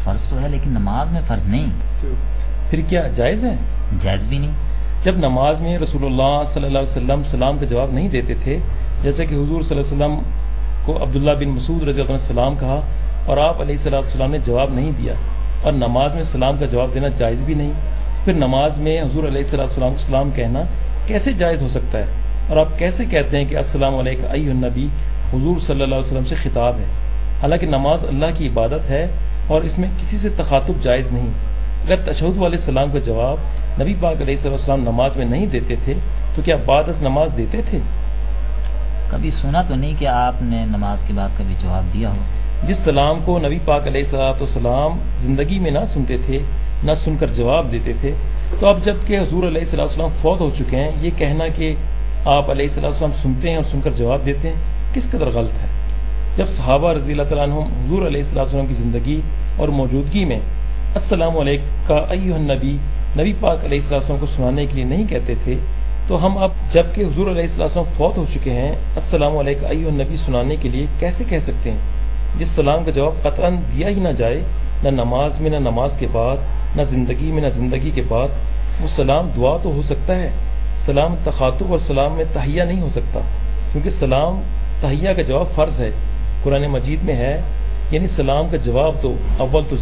[SPEAKER 2] فرض تو ہے لیکن نماز میں فرض نہیں.
[SPEAKER 3] پھر کیا جائز ہے؟
[SPEAKER 2] جائز بھی نہیں.
[SPEAKER 3] جب نماز میں رسول اللہ صلی اللہ علیہ وسلم سلام کا جواب نہیں دیتے تھے، جیسے کہ حضور صلی اللہ علیہ وسلم کو عبداللہ بن مسعود رضی اللہ عنہ نے سلام کہا اور آپ علیہ السلام نے جواب نہیں دیا، اور نماز میں سلام کا جواب دینا جائز بھی نہیں، پھر نماز میں حضور علیہ السلام کو سلام کہنا کیسے جائز ہو سکتا ہے؟ اور آپ کیسے کہتے ہیں کہ السلام علیکم ایھا النبی حضور صلی اللہ علیہ وسلم سے خطاب ہے؟ حالانکہ نماز اللہ کی عبادت ہے اور اس میں کسی سے تخاطب جائز نہیں. اگر تشہد والے سلام کا جواب نبی پاک علیہ السلام نماز میں نہیں دیتے تھے تو کیا بعد از نماز دیتے تھے؟
[SPEAKER 2] کبھی سنا تو نہیں کہ آپ نے نماز کے بعد کبھی جواب دیا ہو.
[SPEAKER 3] جس سلام کو نبی پاک علیہ السلام زندگی میں نہ سنتے تھے، نہ سن کر جواب دیتے تھے، تو اب جب کہ حضور علیہ السلام فوت ہو چکے ہیں، یہ کہنا کہ آپ علیہ السلام سنتے ہیں اور سن کر جواب دیتے ہیں کس قدر غلط ہے؟ جب صحابہ رضی اللہ تعالیٰ عنہم حضور علیہ السلام کی زندگی اور موجودگی میں السلام علیکم ایھا النبی نبی پاک علیہ السلام کو سنانے کے لیے نہیں کہتے تھے، تو ہم اب جب کہ حضور علیہ السلام فوت ہو چکے ہیں السلام علیکم ایھا النبی سنانے کے لیے کیسے کہہ سکتے ہیں؟ جس سلام کا جواب قطعاً دیا ہی نہ جائے، نہ نماز میں، نہ نماز کے بعد، نہ زندگی میں، نہ زندگی کے بعد، وہ سلام دعا تو ہو سکتا ہے، سلام تخاطب اور سلام میں تحیہ نہیں ہو سکتا، کیونکہ سلام تحیہ کا جواب فرض ہے، قرآن مجید میں ہے. یعنی سلام کا جواب تو اول تو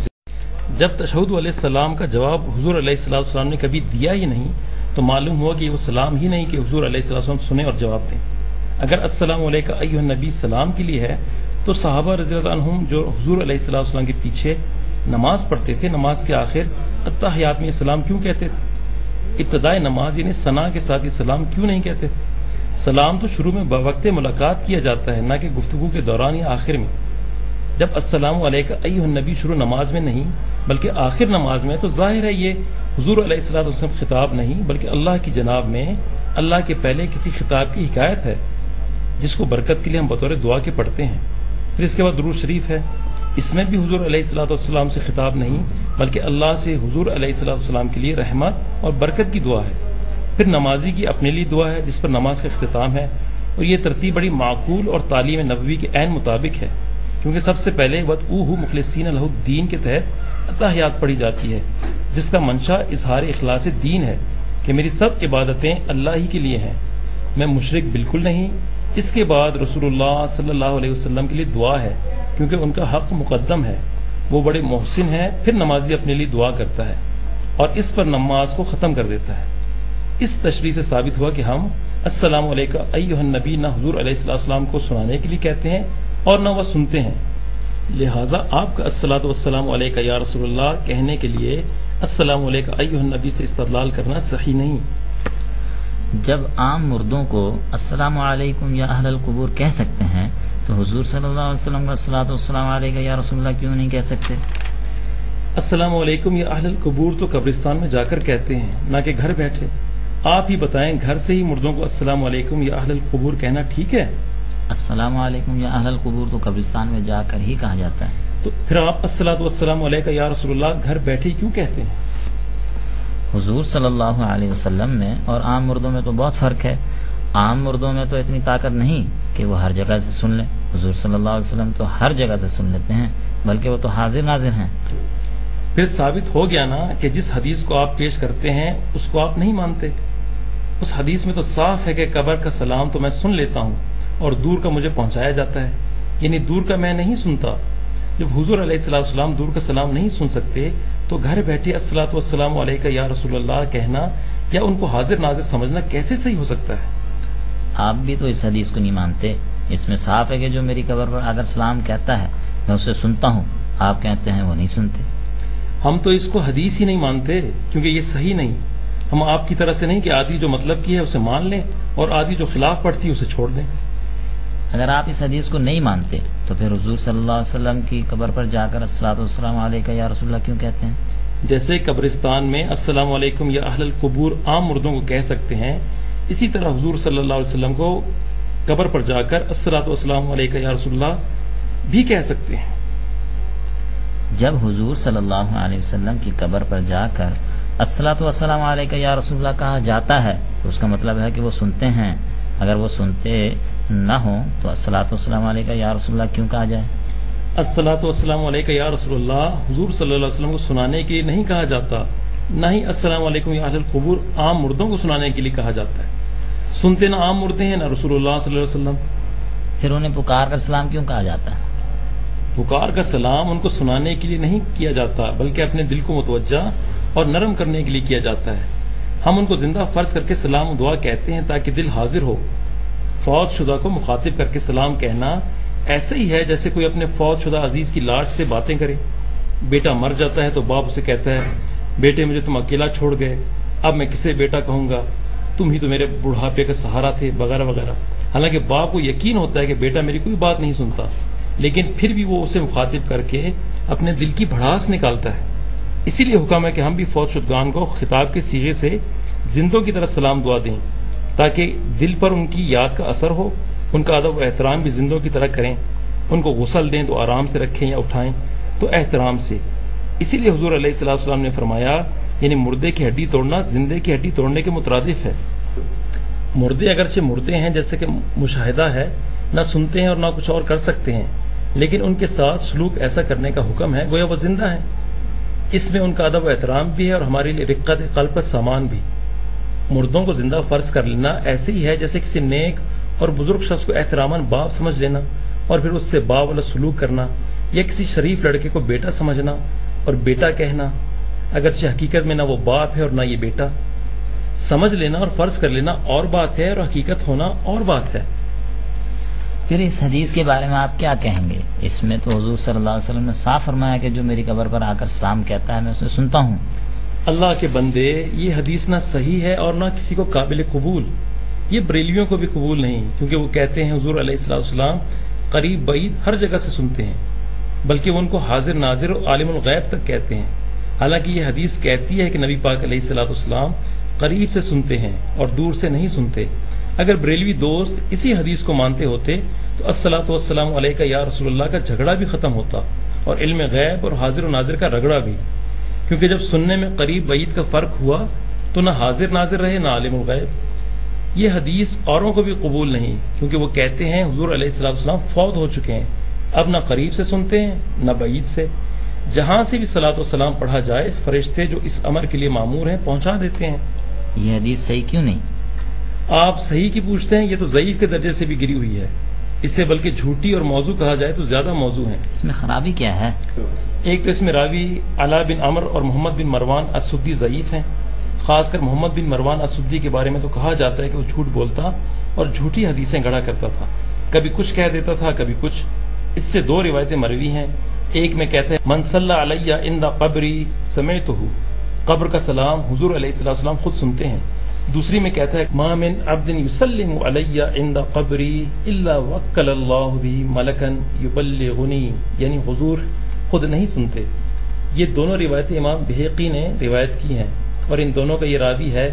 [SPEAKER 3] جب تشہد والے سلام کا جواب حضور علیہ السلام نے کبھی دیا ہی نہیں تو معلوم ہوا کہ وہ سلام ہی نہیں کہ حضور علیہ السلام سنیں اور جواب دیں. اگر السلام علیکم ایھا النبی سلام کے لیے ہے تو صحابہ رضی اللہ عنہم جو حضور علیہ السلام کے پیچھے نماز پڑھتے تھے، نماز کے آخر التحیات میں یہ سلام کیوں کہتے تھے؟ ابتدائے نماز یعنی ثنا کے ساتھ یہ سلام کیوں نہیں کہتے تھے؟ سلام تو شروع میں بوقت ملاقات کیا جاتا ہے، نہ کہ گفتگو کے دوران یا آخر میں. جب السلام علیکم ایھا النبی شروع نماز میں نہیں بلکہ آخر نماز میں، تو ظاہر ہے یہ حضور علیہ السلام خطاب نہیں بلکہ اللہ کی جناب میں اللہ کے پہلے کسی خطاب کی حکایت ہے، جس کو برکت کے لیے ہم بطور دعا کے پڑھتے ہیں. پھر اس کے بعد درود شریف ہے، اس میں بھی حضور علیہ السلام سے خطاب نہیں بلکہ اللہ سے حضور علیہ السلام کے لیے رحمت اور برکت کی دعا ہے. پھر نمازی کی اپنے لیے دعا ہے جس پر نماز کا اختتام ہے، اور یہ ترتیب بڑی معقول اور تعلیم نبوی کے عین مطابق ہے، کیونکہ سب سے پہلے وَدْعُوهُ مخلصین لہ الدین کے تحت التحیات پڑھی جاتی ہے، جس کا منشا اظہار اخلاص دین ہے کہ میری سب عبادتیں اللہ ہی کے لیے ہیں، میں مشرک بالکل نہیں. اس کے بعد رسول اللہ صلی اللہ علیہ وسلم کے لیے دعا ہے کیونکہ ان کا حق مقدم ہے، وہ بڑے محسن ہیں. پھر نمازی اپنے لیے دعا کرتا ہے اور اس پر نماز کو ختم کر دیتا ہے. اس تشریح سے ثابت ہوا کہ ہم السلام علیکم ایھا النبی نہ حضور علیہ السلام کو سنانے کے لیے کہتے ہیں اور نہ وہ سنتے ہیں، لہٰذا آپ کا الصلاۃ والسلام علیک یا رسول اللہ کہنے کے لیے السلام علیکم ایھا النبی سے استدلال کرنا صحیح نہیں.
[SPEAKER 2] جب عام مردوں کو السلام علیکم یا اہل القبور کہہ سکتے ہیں تو حضور صلی اللہ علیہ وسلم کا الصلاۃ والسلام علیک یا رسول اللہ کیوں نہیں کہہ سکتے؟
[SPEAKER 3] السلام علیکم یا اہل القبور تو قبرستان میں جا کر کہتے ہیں، نہ کہ گھر بیٹھے. آپ ہی بتائیں، گھر سے ہی مردوں کو السلام علیکم یا اہل القبور کہنا ٹھیک ہے؟
[SPEAKER 2] السلام علیکم یا اہل القبور تو قبرستان میں جا کر ہی کہا جاتا ہے.
[SPEAKER 3] تو پھر آپ الصلاۃ والسلام علیک یا رسول اللہ گھر بیٹھے کیوں کہتے ہیں؟
[SPEAKER 2] حضور صلی اللہ علیہ وسلم میں اور عام مردوں میں تو بہت فرق ہے. عام مردوں میں تو اتنی طاقت نہیں کہ وہ ہر جگہ سے سن لیں. حضور صلی اللہ علیہ وسلم تو ہر جگہ سے سن لیتے ہیں، بلکہ وہ تو حاضر ناظر ہیں.
[SPEAKER 3] پھر ثابت ہو گیا نا کہ جس حدیث کو آپ پیش کرتے ہیں اس کو آپ نہیں مانتے. اس حدیث میں تو صاف ہے کہ قبر کا سلام تو میں سن لیتا ہوں اور دور کا مجھے پہنچایا جاتا ہے، یعنی دور کا میں نہیں سنتا. جب حضور علیہ السلام دور کا سلام نہیں سن سکتے تو گھر بیٹھے الصلاۃ والسلام علیک یا رسول اللہ کہنا یا ان کو حاضر ناظر سمجھنا کیسے صحیح ہو سکتا ہے؟
[SPEAKER 2] آپ بھی تو اس حدیث کو نہیں مانتے. اس میں صاف ہے کہ جو میری قبر پر اگر سلام کہتا ہے میں اسے سنتا ہوں، آپ کہتے ہیں وہ نہیں سنتے.
[SPEAKER 3] ہم تو اس کو حدیث ہی نہیں مانتے کیونکہ یہ صحیح نہیں. ہم آپ کی طرح سے نہیں کہ آدھی جو مطلب کی ہے اسے مان لیں اور آدھی جو خلاف پڑتی ہے اسے چھوڑ دیں.
[SPEAKER 2] اگر آپ اس حدیث کو نہیں مانتے تو پھر حضور صلی اللہ علیہ وسلم کی قبر پر جا کر الصلاۃ والسلام علیک یا رسول اللہ کیوں کہتے ہیں؟
[SPEAKER 3] جیسے قبرستان میں السلام علیکم یا اہل القبور عام مردوں کو کہہ سکتے ہیں، اسی طرح حضور صلی اللہ علیہ وسلم کو قبر پر جا کر الصلاۃ والسلام علیک یا رسول اللہ بھی کہہ سکتے ہیں.
[SPEAKER 2] جب حضور صلی اللہ علیہ وسلم کی قبر پر جا کر الصلاۃ والسلام علیک یا رسول اللہ کہا جاتا ہے تو اس کا مطلب ہے کہ وہ سنتے ہیں. اگر وہ سنتے نہ ہوں تو الصلاۃ والسلام علیک یا رسول اللہ کیوں کہا جائے؟
[SPEAKER 3] الصلاۃ والسلام علیک یا رسول اللہ حضور صلی اللہ علیہ وسلم کو سنانے کے لیے نہیں کہا جاتا، نہ ہی السلام علیکم یا اہل القبور عام مردوں کو سنانے کے لیے کہا جاتا ہے۔ سنتے نہ عام مردے ہیں نہ رسول اللہ صلی اللہ علیہ وسلم۔
[SPEAKER 2] پھر انہیں پکار کر سلام کیوں کہا جاتا ہے؟
[SPEAKER 3] پکار کا سلام ان کو سنانے کے لیے نہیں کیا جاتا، بلکہ اپنے دل کو متوجہ اور نرم کرنے کے لیے کیا جاتا ہے۔ ہم ان کو زندہ فرض کر کے سلام و دعا کہتے ہیں تاکہ دل حاضر ہو۔ فوت شدہ کو مخاطب کر کے سلام کہنا ایسا ہی ہے جیسے کوئی اپنے فوت شدہ عزیز کی لاش سے باتیں کرے۔ بیٹا مر جاتا ہے تو باپ اسے کہتا ہے، بیٹے مجھے تم اکیلا چھوڑ گئے، اب میں کسے بیٹا کہوں گا، تم ہی تو میرے بڑھاپے کا سہارا تھے، وغیرہ وغیرہ۔ حالانکہ باپ کو یقین ہوتا ہے کہ بیٹا میری کوئی بات نہیں سنتا، لیکن پھر بھی وہ اسے مخاطب کر کے اپنے دل کی بھڑاس نکالتا ہے۔ اسی لیے حکم ہے کہ ہم بھی فوت شدگان کو خطاب کے صیغے سے زندوں کی طرح سلام دعا دیں، تاکہ دل پر ان کی یاد کا اثر ہو۔ ان کا ادب و احترام بھی زندوں کی طرح کریں۔ ان کو غسل دیں تو آرام سے رکھیں یا اٹھائیں تو احترام سے۔ اسی لیے حضور علیہ السلام نے فرمایا، یعنی مردے کی ہڈی توڑنا زندے کی ہڈی توڑنے کے مترادف ہے۔ مردے اگرچہ مردے ہیں، جیسے کہ مشاہدہ ہے، نہ سنتے ہیں اور نہ کچھ اور کر سکتے ہیں، لیکن ان کے ساتھ سلوک ایسا کرنے کا حکم ہے گویا وہ زندہ ہیں۔ اس میں ان کا ادب و احترام بھی ہے اور ہمارے لیے رقت قلب کا سامان بھی۔ مردوں کو زندہ فرض کر لینا ایسے ہی ہے جیسے کسی نیک اور بزرگ شخص کو احتراماً باپ سمجھ لینا اور پھر اس سے باپ والا سلوک کرنا، یا کسی شریف لڑکے کو بیٹا سمجھنا اور بیٹا کہنا، اگرچہ حقیقت میں نہ وہ باپ ہے اور نہ یہ بیٹا۔ سمجھ لینا اور فرض کر لینا اور بات ہے، اور حقیقت ہونا اور بات ہے۔
[SPEAKER 2] پھر اس حدیث کے بارے میں آپ کیا کہیں گے؟ اس میں تو حضور صلی اللہ علیہ وسلم نے صاف فرمایا کہ جو میری قبر پر آ کر سلام کہتا ہے میں اسے سنتا ہوں۔
[SPEAKER 3] اللہ کے بندے، یہ حدیث نہ صحیح ہے اور نہ کسی کو قابل قبول۔ یہ بریلویوں کو بھی قبول نہیں، کیونکہ وہ کہتے ہیں حضور علیہ السلام قریب بعید ہر جگہ سے سنتے ہیں، بلکہ وہ ان کو حاضر ناظر اور عالم الغیب تک کہتے ہیں۔ حالانکہ یہ حدیث کہتی ہے کہ نبی پاک علیہ السلام قریب سے سنتے ہیں اور دور سے نہیں سنتے۔ اگر بریلوی دوست اسی حدیث کو مانتے ہوتے تو الصلاۃ والسلام علیک یا رسول اللہ کا جھگڑا بھی ختم ہوتا اور علم غیب اور حاضر و ناظر کا رگڑا بھی، کیونکہ جب سننے میں قریب بعید کا فرق ہوا تو نہ حاضر ناظر رہے نہ عالم الغیب۔ یہ حدیث اوروں کو بھی قبول نہیں، کیونکہ وہ کہتے ہیں حضور علیہ السلام فوت ہو چکے ہیں، اب نہ قریب سے سنتے ہیں نہ بعید سے۔ جہاں سے بھی صلاۃ والسلام پڑھا جائے، فرشتے جو اس امر کے لیے مامور ہیں پہنچا دیتے ہیں۔
[SPEAKER 2] یہ حدیث صحیح کیوں نہیں؟
[SPEAKER 3] آپ صحیح کی پوچھتے ہیں؟ یہ تو ضعیف کے درجے سے بھی گری ہوئی ہے، اسے بلکہ جھوٹی اور موضوع کہا جائے تو زیادہ موضوع ہے۔
[SPEAKER 2] اس میں خرابی کیا ہے؟
[SPEAKER 3] ایک تو اس میں راوی علا بن عمر اور محمد بن مروان السدی ضعیف ہیں۔ خاص کر محمد بن مروان السدی کے بارے میں تو کہا جاتا ہے کہ وہ جھوٹ بولتا اور جھوٹی حدیثیں گڑھا کرتا تھا، کبھی کچھ کہہ دیتا تھا کبھی کچھ۔ اس سے دو روایتیں مروی ہیں، ایک میں کہتے ہیں من صلی علی عند قبری سمعتہ، قبر کا سلام حضور علیہ السلام خود سنتے ہیں۔ دوسری میں کہتا ہے ما من عبد یسلم علی عند قبری الا وکل اللہ بہ ملکا یبلغنی، یعنی حضور خود نہیں سنتے۔ یہ دونوں روایتیں امام بہقی نے روایت کی ہیں، اور ان دونوں کا یہ راوی ہے۔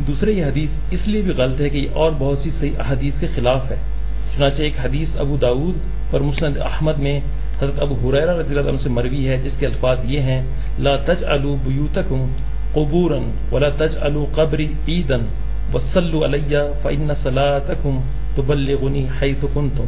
[SPEAKER 3] دوسرے یہ حدیث اس لیے بھی غلط ہے کہ یہ اور بہت سی صحیح احادیث کے خلاف ہے۔ چنانچہ ایک حدیث ابو داود اور مسند احمد میں حضرت ابو ہریرہ رضی اللہ عنہ سے مروی ہے، جس کے الفاظ یہ ہیں لا تجعلوا بیوتکم قبورا ولا تجعلوا قبری عیدا وصلوا علی فإن صلاتکم تبلغنی حیث کنتم،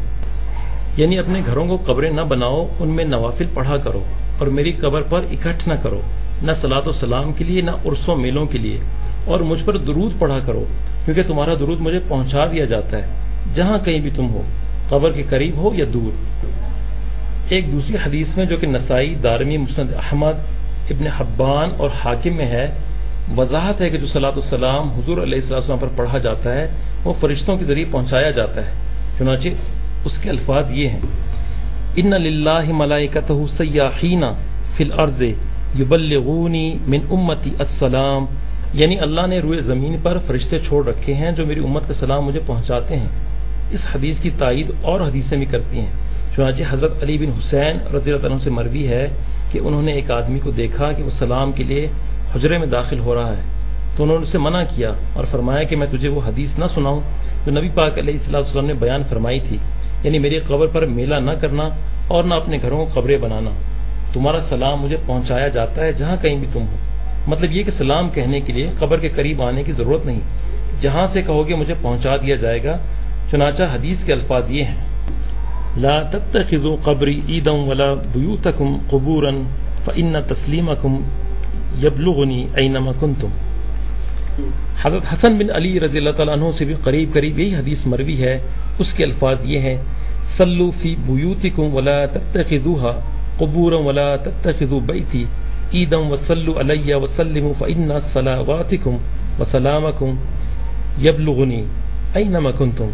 [SPEAKER 3] یعنی اپنے گھروں کو قبریں نہ بناؤ، ان میں نوافل پڑھا کرو اور میری قبر پر اکٹھ نہ کرو، نہ صلاۃ و سلام کے لیے نہ عرسوں میلوں کے لیے، اور مجھ پر درود پڑھا کرو، کیونکہ تمہارا درود مجھے پہنچا دیا جاتا ہے جہاں کہیں بھی تم ہو، قبر کے قریب ہو یا دور۔ ایک دوسری حدیث میں جو کہ نسائی، دارمی، مسند احمد، ابن حبان اور حاکم میں ہے، وضاحت ہے کہ جو صلاۃ السلام حضور علیہ السلام پر پڑھا جاتا ہے وہ فرشتوں کے ذریعے پہنچایا جاتا ہے۔ چنانچہ اس کے الفاظ یہ ہیں ان للہ ملائکتہ سیاحین فی الارض یبلغونی من امتی السلام، یعنی اللہ نے روئے زمین پر فرشتے چھوڑ رکھے ہیں جو میری امت کا سلام مجھے پہنچاتے ہیں۔ اس حدیث کی تائید اور حدیثیں بھی کرتی ہیں۔ چنانچہ حضرت علی بن حسین رضی اللہ عنہ سے مروی ہے کہ انہوں نے ایک آدمی کو دیکھا کہ وہ سلام کے لیے حجرے میں داخل ہو رہا ہے، تو انہوں نے اسے منع کیا اور فرمایا کہ میں تجھے وہ حدیث نہ سناؤں جو نبی پاک علیہ السلام نے بیان فرمائی تھی، یعنی میری قبر پر میلہ نہ کرنا اور نہ اپنے گھروں کو قبریں بنانا، تمہارا سلام مجھے پہنچایا جاتا ہے جہاں کہیں بھی تم ہو۔ مطلب یہ کہ سلام کہنے کے لیے قبر کے قریب آنے کی ضرورت نہیں، جہاں سے کہو گے مجھے پہنچا دیا جائے گا۔ چنانچہ حدیث کے الفاظ یہ ہیں لا تتخذوا قبری عیدا ولا بیوتکم قبورا فإن تسلیمکم یبلغنی اینما کنتم. حضرت حسن بن علی رضی اللہ تعالیٰ عنہ سے بھی قریب یہی حدیث مروی ہے. اس کے الفاظ یہ ہیں: صلوا فی بیوتکم ولا تتخذوها قبورا ولا تتخذوا بیتی عیدا وصلوا علی وسلموا فإن صلواتکم وسلامکم یبلغنی اینما کنتم.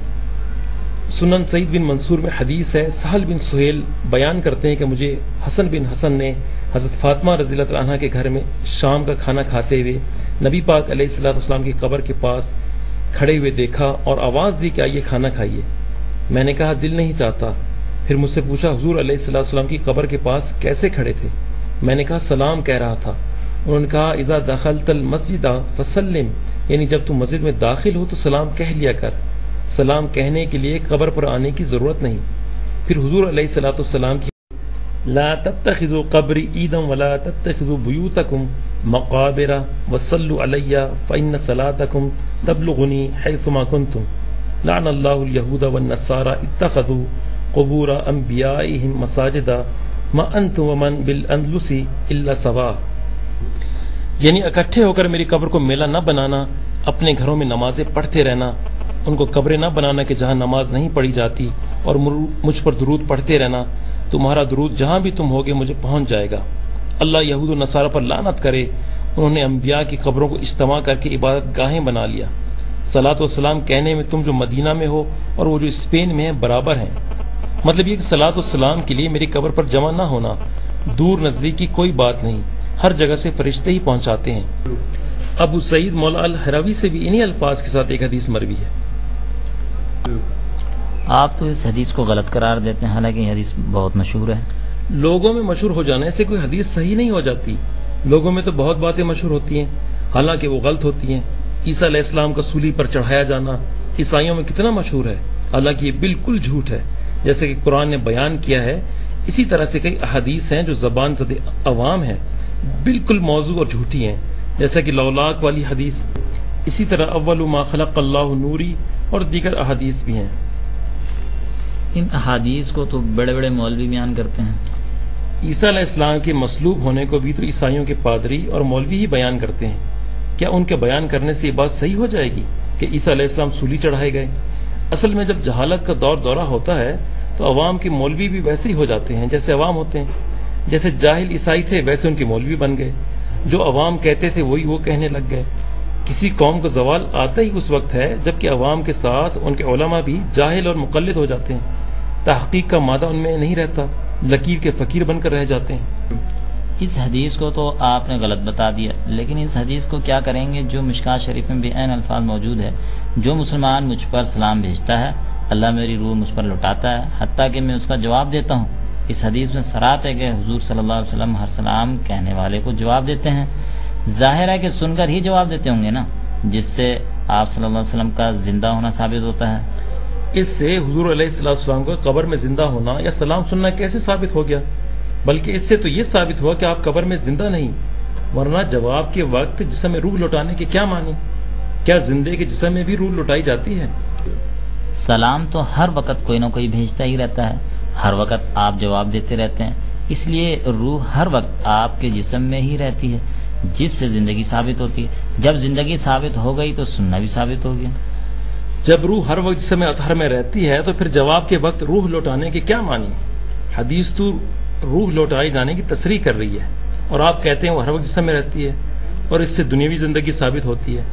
[SPEAKER 3] سنن سعید بن منصور میں حدیث ہے، سہل بن سہیل بیان کرتے ہیں کہ مجھے حسن بن حسن نے حضرت فاطمہ رضی اللہ عنہا کے گھر میں شام کا کھانا کھاتے ہوئے نبی پاک علیہ الصلوۃ والسلام کی قبر کے پاس کھڑے ہوئے دیکھا اور آواز دی کہ آئیے کھانا کھائیے. میں نے کہا دل نہیں چاہتا. پھر مجھ سے پوچھا حضور علیہ الصلوۃ والسلام کی قبر کے پاس کیسے کھڑے تھے؟ میں نے کہا سلام کہہ رہا تھا. انہوں نے کہا اذا دخلت المسجد فسلم، یعنی جب تم مسجد میں داخل ہو تو سلام کہہ لیا کر. سلام کہنے کے لیے قبر پر آنے کی ضرورت نہیں. پھر حضور علیہ الصلوۃ والسلام کی لا تتخذوا قبری عیدا ولا تتخذوا بیوتکم مقابر وصلوا علی فإن صلاتکم تبلغنی حیثما کنتم. لعن اللہ الیہود والنصارى اتخذوا قبور انبیائهم مساجدا ما انتم ومن بالاندلس الا سوا. یعنی اکٹھے ہو کر میری قبر کو میلہ نہ بنانا، اپنے گھروں میں نمازیں پڑھتے رہنا، ان کو قبریں نہ بنانا کہ جہاں نماز نہیں پڑھی جاتی، اور مجھ پر درود پڑھتے رہنا. تمہارا درود جہاں بھی تم ہوگے مجھے پہنچ جائے گا. اللہ یہود و نصارہ پر لعنت کرے، انہوں نے انبیاء کی قبروں کو اجتماع کر کے عبادت گاہیں بنا لیا. صلاۃ و سلام کہنے میں تم جو مدینہ میں ہو اور وہ جو اسپین میں ہیں برابر ہیں. مطلب یہ کہ صلاۃ و سلام کے لیے میری قبر پر جمع نہ ہونا، دور نزدیک کی کوئی بات نہیں، ہر جگہ سے فرشتے ہی پہنچاتے ہیں. ابو سعید مولا الحراوی سے بھی انہی الفاظ کے ساتھ ایک حدیث مروی ہے.
[SPEAKER 2] آپ تو اس حدیث کو غلط قرار دیتے ہیں، حالانکہ یہ حدیث بہت مشہور ہے.
[SPEAKER 3] لوگوں میں مشہور ہو جانے سے کوئی حدیث صحیح نہیں ہو جاتی. لوگوں میں تو بہت باتیں مشہور ہوتی ہیں، حالانکہ وہ غلط ہوتی ہیں. عیسیٰ علیہ السلام کا سولی پر چڑھایا جانا عیسائیوں میں کتنا مشہور ہے، حالانکہ یہ بالکل جھوٹ ہے. جیسے کہ قرآن نے بیان کیا ہے، اسی طرح سے کئی احادیث ہیں جو زبان زد عوام ہیں، بالکل موضوع اور جھوٹی ہیں، جیسا کہ لولاک والی حدیث. اسی طرح اول ما خلق اللہ نوری اور دیگر احادیث بھی ہیں.
[SPEAKER 2] ان احادیث کو تو بڑے بڑے مولوی بیان کرتے ہیں.
[SPEAKER 3] عیسیٰ علیہ السلام کے مصلوب ہونے کو بھی تو عیسائیوں کے پادری اور مولوی ہی بیان کرتے ہیں. کیا ان کے بیان کرنے سے یہ بات صحیح ہو جائے گی کہ عیسیٰ علیہ السلام سولی چڑھائے گئے؟ اصل میں جب جہالت کا دورہ ہوتا ہے تو عوام کے مولوی بھی ویسے ہی ہو جاتے ہیں جیسے عوام ہوتے ہیں. جیسے جاہل عیسائی تھے ویسے ان کے مولوی بن گئے، جو عوام کہتے تھے وہی وہ کہنے لگ گئے. کسی قوم کو زوال آتا ہی اس وقت ہے جبکہ عوام کے ساتھ ان کے علماء بھی جاہل اور مقلد ہو جاتے ہیں. تحقیق کا مادہ ان میں نہیں رہتا، لکیر کے فقیر بن کر رہ جاتے ہیں.
[SPEAKER 2] اس حدیث کو تو آپ نے غلط بتا دیا، لیکن اس حدیث کو کیا کریں گے جو مشکات شریف میں بے عین الفاظ موجود ہے: جو مسلمان مجھ پر سلام بھیجتا ہے اللہ میری روح مجھ پر لوٹاتا ہے حتیٰ کہ میں اس کا جواب دیتا ہوں. اس حدیث میں صراحت ہے کہ حضور صلی اللہ علیہ وسلم ہر سلام کہنے والے کو جواب دیتے ہیں. ظاہر ہے کہ سن کر ہی جواب دیتے ہوں گے نا، جس سے آپ صلی اللہ علیہ وسلم کا زندہ ہونا ثابت ہوتا ہے.
[SPEAKER 3] اس سے حضور علیہ السلام کو قبر میں زندہ ہونا یا سلام سننا کیسے ثابت ہو گیا؟ بلکہ اس سے تو یہ ثابت ہوا کہ آپ قبر میں زندہ نہیں، ورنہ جواب کے وقت جسم میں روح لوٹانے کے کیا معنی؟ کیا زندے کے جسم میں بھی روح لوٹائی جاتی ہے؟
[SPEAKER 2] سلام تو ہر وقت کوئی نہ کوئی بھیجتا ہی رہتا ہے، ہر وقت آپ جواب دیتے رہتے ہیں، اس لیے روح ہر وقت آپ کے جسم میں ہی رہتی ہے، جس سے زندگی ثابت ہوتی ہے. جب زندگی ثابت ہو گئی تو سننا بھی ثابت ہو گیا.
[SPEAKER 3] جب روح ہر وقت جسم اطہر میں رہتی ہے تو پھر جواب کے وقت روح لوٹانے کے کیا معنی؟ حدیث تو روح لوٹائے جانے کی تصریح کر رہی ہے اور آپ کہتے ہیں وہ ہر وقت جسم میں رہتی ہے اور اس سے دنیاوی زندگی ثابت ہوتی ہے.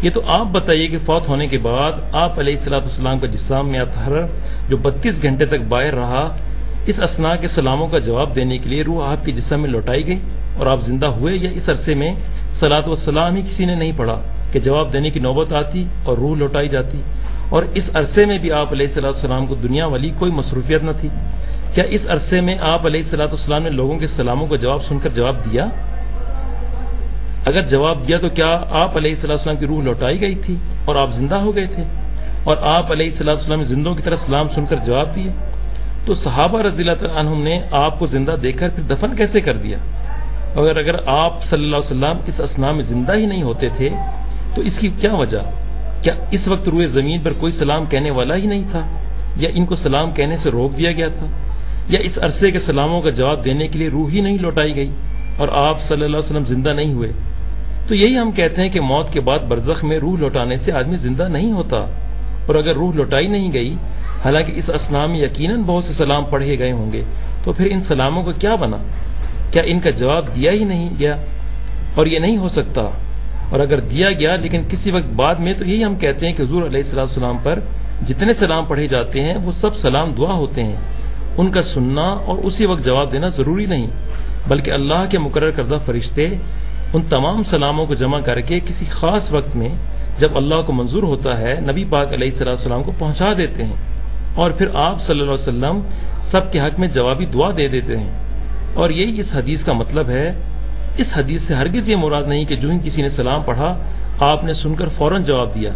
[SPEAKER 3] یہ تو آپ بتائیے کہ فوت ہونے کے بعد آپ علیہ الصلوۃ والسلام کا جسم میں اطہر جو 32 گھنٹے تک باہر رہا، اس اثناء کے سلاموں کا جواب دینے کے لیے روح آپ کے جسم میں لوٹائی گئی اور آپ زندہ ہوئے، یا اس عرصے میں صلاۃ والسلام ہی کسی نے نہیں پڑھا کہ جواب دینے کی نوبت آتی اور روح لوٹائی جاتی؟ اور اس عرصے میں بھی آپ علیہ الصلوۃ والسلام کو دنیا والی کوئی مصروفیت نہ تھی. کیا اس عرصے میں آپ علیہ الصلوۃ والسلام نے لوگوں کے سلاموں کا جواب سن کر جواب دیا؟ اگر جواب دیا تو کیا آپ علیہ الصلوۃ والسلام کی روح لوٹائی گئی تھی اور آپ زندہ ہو گئے تھے؟ اور آپ علیہ الصلوۃ والسلام زندوں کی طرح سلام سن کر جواب دیے، تو صحابہ رضی اللہ تعالیٰ عنہم نے آپ کو زندہ دیکھ کر پھر دفن کیسے کر دیا؟ اگر آپ صلی اللہ علیہ وسلم اس اثناء میں زندہ ہی نہیں ہوتے تھے تو اس کی کیا وجہ؟ کیا اس وقت روئے زمین پر کوئی سلام کہنے والا ہی نہیں تھا؟ یا ان کو سلام کہنے سے روک دیا گیا تھا، یا اس عرصے کے سلاموں کا جواب دینے کے لیے روح ہی نہیں لوٹائی گئی اور آپ صلی اللہ علیہ وسلم زندہ نہیں ہوئے؟ تو یہی ہم کہتے ہیں کہ موت کے بعد برزخ میں روح لوٹانے سے آدمی زندہ نہیں ہوتا، اور اگر روح لوٹائی نہیں گئی، حالانکہ اس اثنا میں یقیناً بہت سے سلام پڑھے گئے ہوں گے، تو پھر ان سلاموں کا کیا بنا؟ کیا ان کا جواب دیا ہی نہیں گیا؟ اور یہ نہیں ہو سکتا، اور اگر دیا گیا لیکن کسی وقت بعد میں، تو یہی ہم کہتے ہیں کہ حضور علیہ السلام پر جتنے سلام پڑھے جاتے ہیں وہ سب سلام دعا ہوتے ہیں، ان کا سننا اور اسی وقت جواب دینا ضروری نہیں، بلکہ اللہ کے مقرر کردہ فرشتے ان تمام سلاموں کو جمع کر کے کسی خاص وقت میں جب اللہ کو منظور ہوتا ہے نبی پاک علیہ السلام کو پہنچا دیتے ہیں، اور پھر آپ صلی اللہ علیہ وسلم سب کے حق میں جوابی دعا دے دیتے ہیں۔ اور یہی اس حدیث کا مطلب ہے۔ اس حدیث سے ہرگز یہ مراد نہیں کہ جو ہی کسی نے سلام پڑھا آپ نے سن کر فوراً جواب دیا،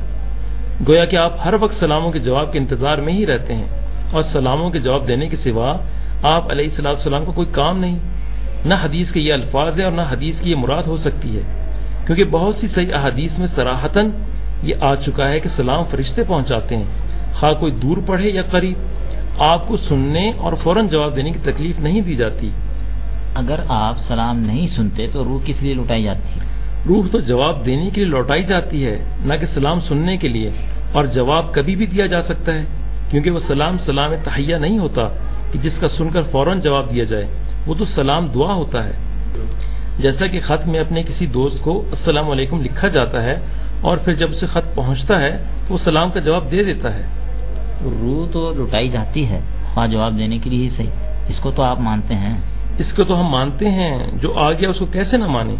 [SPEAKER 3] گویا کہ آپ ہر وقت سلاموں کے جواب کے انتظار میں ہی رہتے ہیں، اور سلاموں کے جواب دینے کے سوا آپ علیہ السلام کا کوئی کام نہیں۔ نہ حدیث کے یہ الفاظ ہے اور نہ حدیث کی یہ مراد ہو سکتی ہے، کیونکہ بہت سی صحیح احادیث میں صراحتاً یہ آ چکا ہے کہ سلام فرشتے پہنچاتے ہیں، خواہ کوئی دور پڑھے یا قریب، آپ کو سننے اور فوراً جواب دینے کی تکلیف نہیں دی جاتی۔
[SPEAKER 2] اگر آپ سلام نہیں سنتے تو روح کس لیے لوٹائی جاتی ہے؟
[SPEAKER 3] روح تو جواب دینے کے لیے لوٹائی جاتی ہے، نہ کہ سلام سننے کے لیے، اور جواب کبھی بھی دیا جا سکتا ہے، کیونکہ وہ سلام تحیہ نہیں ہوتا کہ جس کا سن کر فوراً جواب دیا جائے، وہ تو سلام دعا ہوتا ہے۔ جیسا کہ خط میں اپنے کسی دوست کو السلام علیکم لکھا جاتا ہے، اور پھر جب اسے خط پہنچتا ہے تو وہ سلام کا جواب دے دیتا ہے۔
[SPEAKER 2] روح تو لوٹائی جاتی ہے، خواہ جواب دینے کے لیے ہی صحیح، اس کو تو آپ مانتے ہیں؟
[SPEAKER 3] اس کو تو ہم مانتے ہیں، جو آ گیا اس کو کیسے نہ مانے،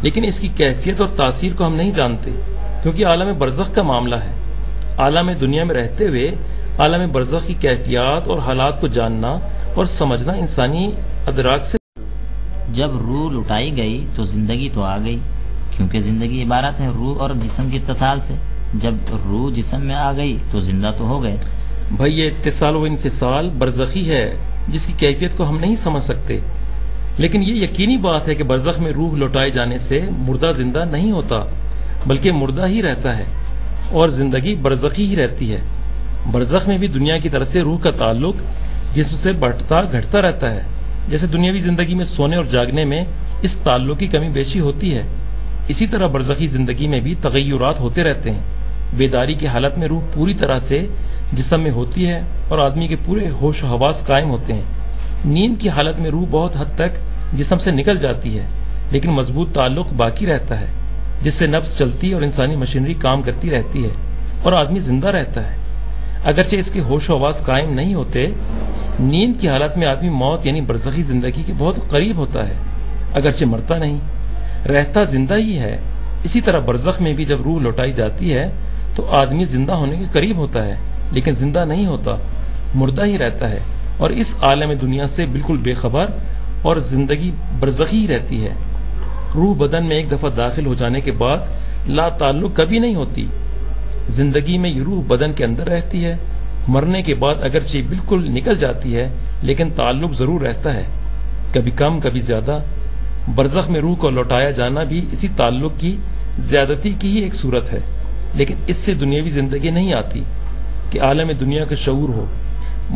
[SPEAKER 3] لیکن اس کی کیفیت اور تاثیر کو ہم نہیں جانتے، کیونکہ عالم برزخ کا معاملہ ہے۔ عالم دنیا میں رہتے ہوئے عالم برزخ کی کیفیات اور حالات کو جاننا اور سمجھنا انسانی ادراک سے۔
[SPEAKER 2] جب روح لٹائی گئی تو زندگی تو آ گئی، کیونکہ زندگی عبارت ہے روح اور جسم کی اتصال سے۔ جب روح جسم میں آ گئی تو زندہ تو ہو گئے۔
[SPEAKER 3] بھائی یہ اتصال و انفصال برزخی ہے جس کی کیفیت کو ہم نہیں سمجھ سکتے، لیکن یہ یقینی بات ہے کہ برزخ میں روح لوٹائے جانے سے مردہ زندہ نہیں ہوتا، بلکہ مردہ ہی رہتا ہے، اور زندگی برزخی ہی رہتی ہے۔ برزخ میں بھی دنیا کی طرف سے روح کا تعلق جسم سے بڑھتا گھٹتا رہتا ہے، جیسے دنیاوی زندگی میں سونے اور جاگنے میں اس تعلق کی کمی بیشی ہوتی ہے، اسی طرح برزخی زندگی میں بھی تغیرات ہوتے رہتے ہیں۔ بیداری کی حالت میں روح پوری طرح سے جسم میں ہوتی ہے اور آدمی کے پورے ہوش و حواس قائم ہوتے ہیں۔ نیند کی حالت میں روح بہت حد تک جسم سے نکل جاتی ہے، لیکن مضبوط تعلق باقی رہتا ہے، جس سے نفس چلتی اور انسانی مشینری کام کرتی رہتی ہے اور آدمی زندہ رہتا ہے۔ اگرچہ اس کے ہوش و حواس قائم نہیں ہوتے، نیند کی حالت میں آدمی موت یعنی برزخی زندگی کے بہت قریب ہوتا ہے، اگرچہ مرتا نہیں، رہتا زندہ ہی ہے۔ اسی طرح برزخ میں بھی جب روح لوٹائی جاتی ہے تو آدمی زندہ ہونے کے قریب ہوتا ہے، لیکن زندہ نہیں ہوتا، مردہ ہی رہتا ہے، اور اس عالم دنیا سے بالکل بے خبر اور زندگی برزخی ہی رہتی ہے۔ روح بدن میں ایک دفعہ داخل ہو جانے کے بعد لا تعلق کبھی نہیں ہوتی۔ زندگی میں یہ روح بدن کے اندر رہتی ہے، مرنے کے بعد اگرچہ بالکل نکل جاتی ہے لیکن تعلق ضرور رہتا ہے، کبھی کم کبھی زیادہ۔ برزخ میں روح کو لوٹایا جانا بھی اسی تعلق کی زیادتی کی ہی ایک صورت ہے، لیکن اس سے دنیاوی زندگی نہیں آتی کہ عالم دنیا کا شعور ہو۔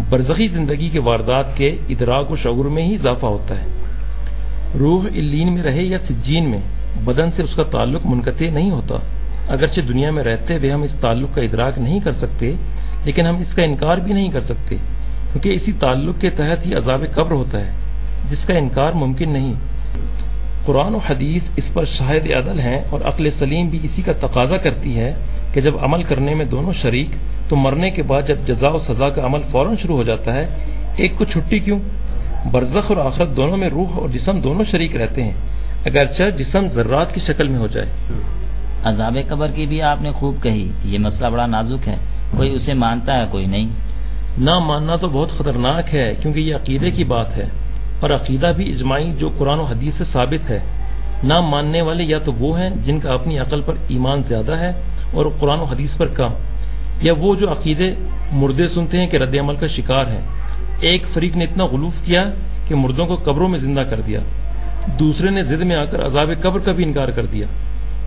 [SPEAKER 3] برزخی زندگی کے واردات کے ادراک و شعور میں ہی اضافہ ہوتا ہے۔ روح علین میں رہے یا سجین میں، بدن سے اس کا تعلق منقطع نہیں ہوتا۔ اگرچہ دنیا میں رہتے ہوئے ہم اس تعلق کا ادراک نہیں کر سکتے، لیکن ہم اس کا انکار بھی نہیں کر سکتے، کیونکہ اسی تعلق کے تحت ہی عذاب قبر ہوتا ہے، جس کا انکار ممکن نہیں۔ قرآن و حدیث اس پر شاہد عدل ہیں، اور عقل سلیم بھی اسی کا تقاضا کرتی ہے کہ جب عمل کرنے میں دونوں شریک، تو مرنے کے بعد جب جزا و سزا کا عمل فوراً شروع ہو جاتا ہے، ایک کو چھٹی کیوں؟ برزخ اور آخرت دونوں میں روح اور جسم دونوں شریک رہتے ہیں، اگرچہ جسم ذرات کی شکل میں ہو جائے۔
[SPEAKER 2] عذاب قبر کی بھی آپ نے خوب کہی، یہ مسئلہ بڑا نازک ہے، کوئی اسے مانتا ہے کوئی نہیں۔
[SPEAKER 3] نہ ماننا تو بہت خطرناک ہے، کیونکہ یہ عقیدے کی بات ہے، اور عقیدہ بھی اجماعی جو قرآن و حدیث سے ثابت ہے۔ نہ ماننے والے یا تو وہ ہیں جن کا اپنی عقل پر ایمان زیادہ ہے اور قرآن و حدیث پر کم، یا وہ جو عقیدے مردے سنتے ہیں کہ رد عمل کا شکار ہیں۔ ایک فریق نے اتنا غلوف کیا کہ مردوں کو قبروں میں زندہ کر دیا، دوسرے نے ضد میں آ کر عذاب قبر کا بھی انکار کر دیا۔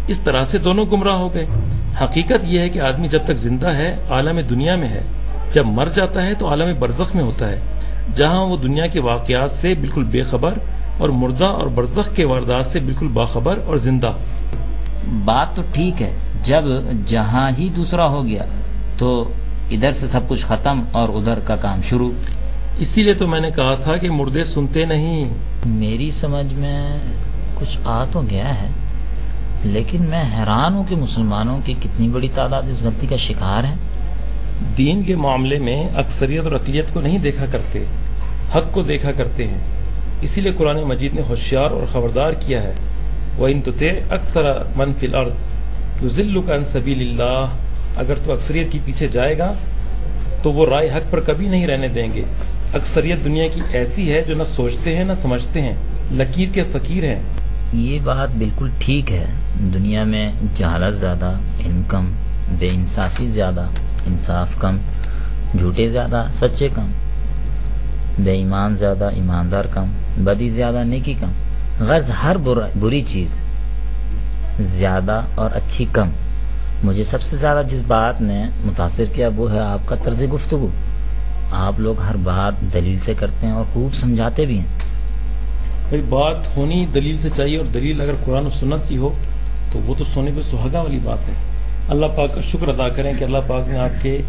[SPEAKER 3] اس طرح سے دونوں گمراہ ہو گئے۔ حقیقت یہ ہے کہ آدمی جب تک زندہ ہے عالم دنیا میں ہے، جب مر جاتا ہے تو عالم برزخ میں ہوتا ہے، جہاں وہ دنیا کے واقعات سے بالکل بے خبر اور مردہ اور برزخ کے واردات سے بالکل باخبر اور زندہ۔
[SPEAKER 2] بات تو ٹھیک ہے، جب جہاں ہی دوسرا ہو گیا تو ادھر سے سب کچھ ختم اور ادھر کا کام شروع۔
[SPEAKER 3] اسی لیے تو میں نے کہا تھا کہ مردے سنتے نہیں۔
[SPEAKER 2] میری سمجھ میں کچھ آ تو گیا ہے، لیکن میں حیران ہوں کہ مسلمانوں کی کتنی بڑی تعداد اس غلطی کا شکار ہے۔
[SPEAKER 3] دین کے معاملے میں اکثریت اور اقلیت کو نہیں دیکھا کرتے، حق کو دیکھا کرتے ہیں۔ اسی لیے قرآن مجید نے ہوشیار اور خبردار کیا ہے، وَإِن تُطِعْ أَكْثَرَ مَن فِي الْأَرْضِ يُضِلُّكَ عَن سَبِيلِ اللَّهِ، اگر تو اکثریت کے پیچھے جائے گا تو وہ رائے حق پر کبھی نہیں رہنے دیں گے۔ اکثریت دنیا کی ایسی ہے جو نہ سوچتے ہیں نہ سمجھتے ہیں، لکیر کے فقیر ہیں۔
[SPEAKER 2] یہ بات بالکل ٹھیک ہے، دنیا میں جہالت زیادہ، علم کم، بے انصافی زیادہ، انصاف کم، جھوٹے زیادہ، سچے کم، بے ایمان زیادہ، ایماندار کم، بدی زیادہ، نیکی کم، غرض ہر بری چیز زیادہ اور اچھی کم۔ مجھے سب سے زیادہ جس بات نے متاثر کیا وہ ہے آپ کا طرز گفتگو۔ آپ لوگ ہر بات دلیل سے کرتے ہیں اور خوب سمجھاتے بھی ہیں۔
[SPEAKER 3] بھئی بات ہونی دلیل سے چاہیے، اور دلیل اگر قرآن و سنت کی ہو تو وہ تو سونے پہ سہاگا والی بات ہے۔ اللہ پاک کا شکر ادا کریں کہ اللہ پاک نے آپ کے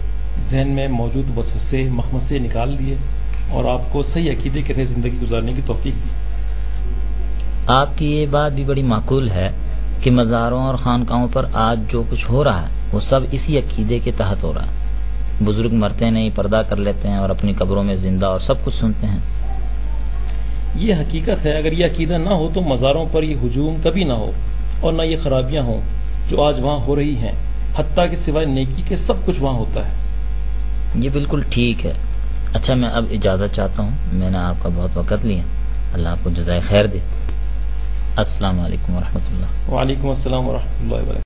[SPEAKER 3] ذہن میں موجود وسوسے مخمصے نکال دیے اور آپ کو صحیح عقیدے کے تحت زندگی گزارنے کی توفیق دی۔
[SPEAKER 2] آپ کی یہ بات بھی بڑی معقول ہے کہ مزاروں اور خانقاہوں پر آج جو کچھ ہو رہا ہے وہ سب اسی عقیدے کے تحت ہو رہا ہے۔ بزرگ مرتے نہیں، پردہ کر لیتے ہیں اور اپنی قبروں میں زندہ اور سب کچھ سنتے ہیں۔
[SPEAKER 3] یہ حقیقت ہے، اگر یہ عقیدہ نہ ہو تو مزاروں پر یہ ہجوم کبھی نہ ہو اور نہ یہ خرابیاں ہوں جو آج وہاں ہو رہی ہیں، حتیٰ کہ سوائے نیکی کے سب کچھ وہاں ہوتا ہے۔
[SPEAKER 2] یہ بالکل ٹھیک ہے۔ اچھا، میں اب اجازت چاہتا ہوں، میں نے آپ کا بہت وقت لیا، اللہ آپ کو جزائے خیر دے۔ السلام علیکم ورحمۃ اللہ۔
[SPEAKER 3] وعلیکم السلام ورحمۃ اللہ وبرکاتہ۔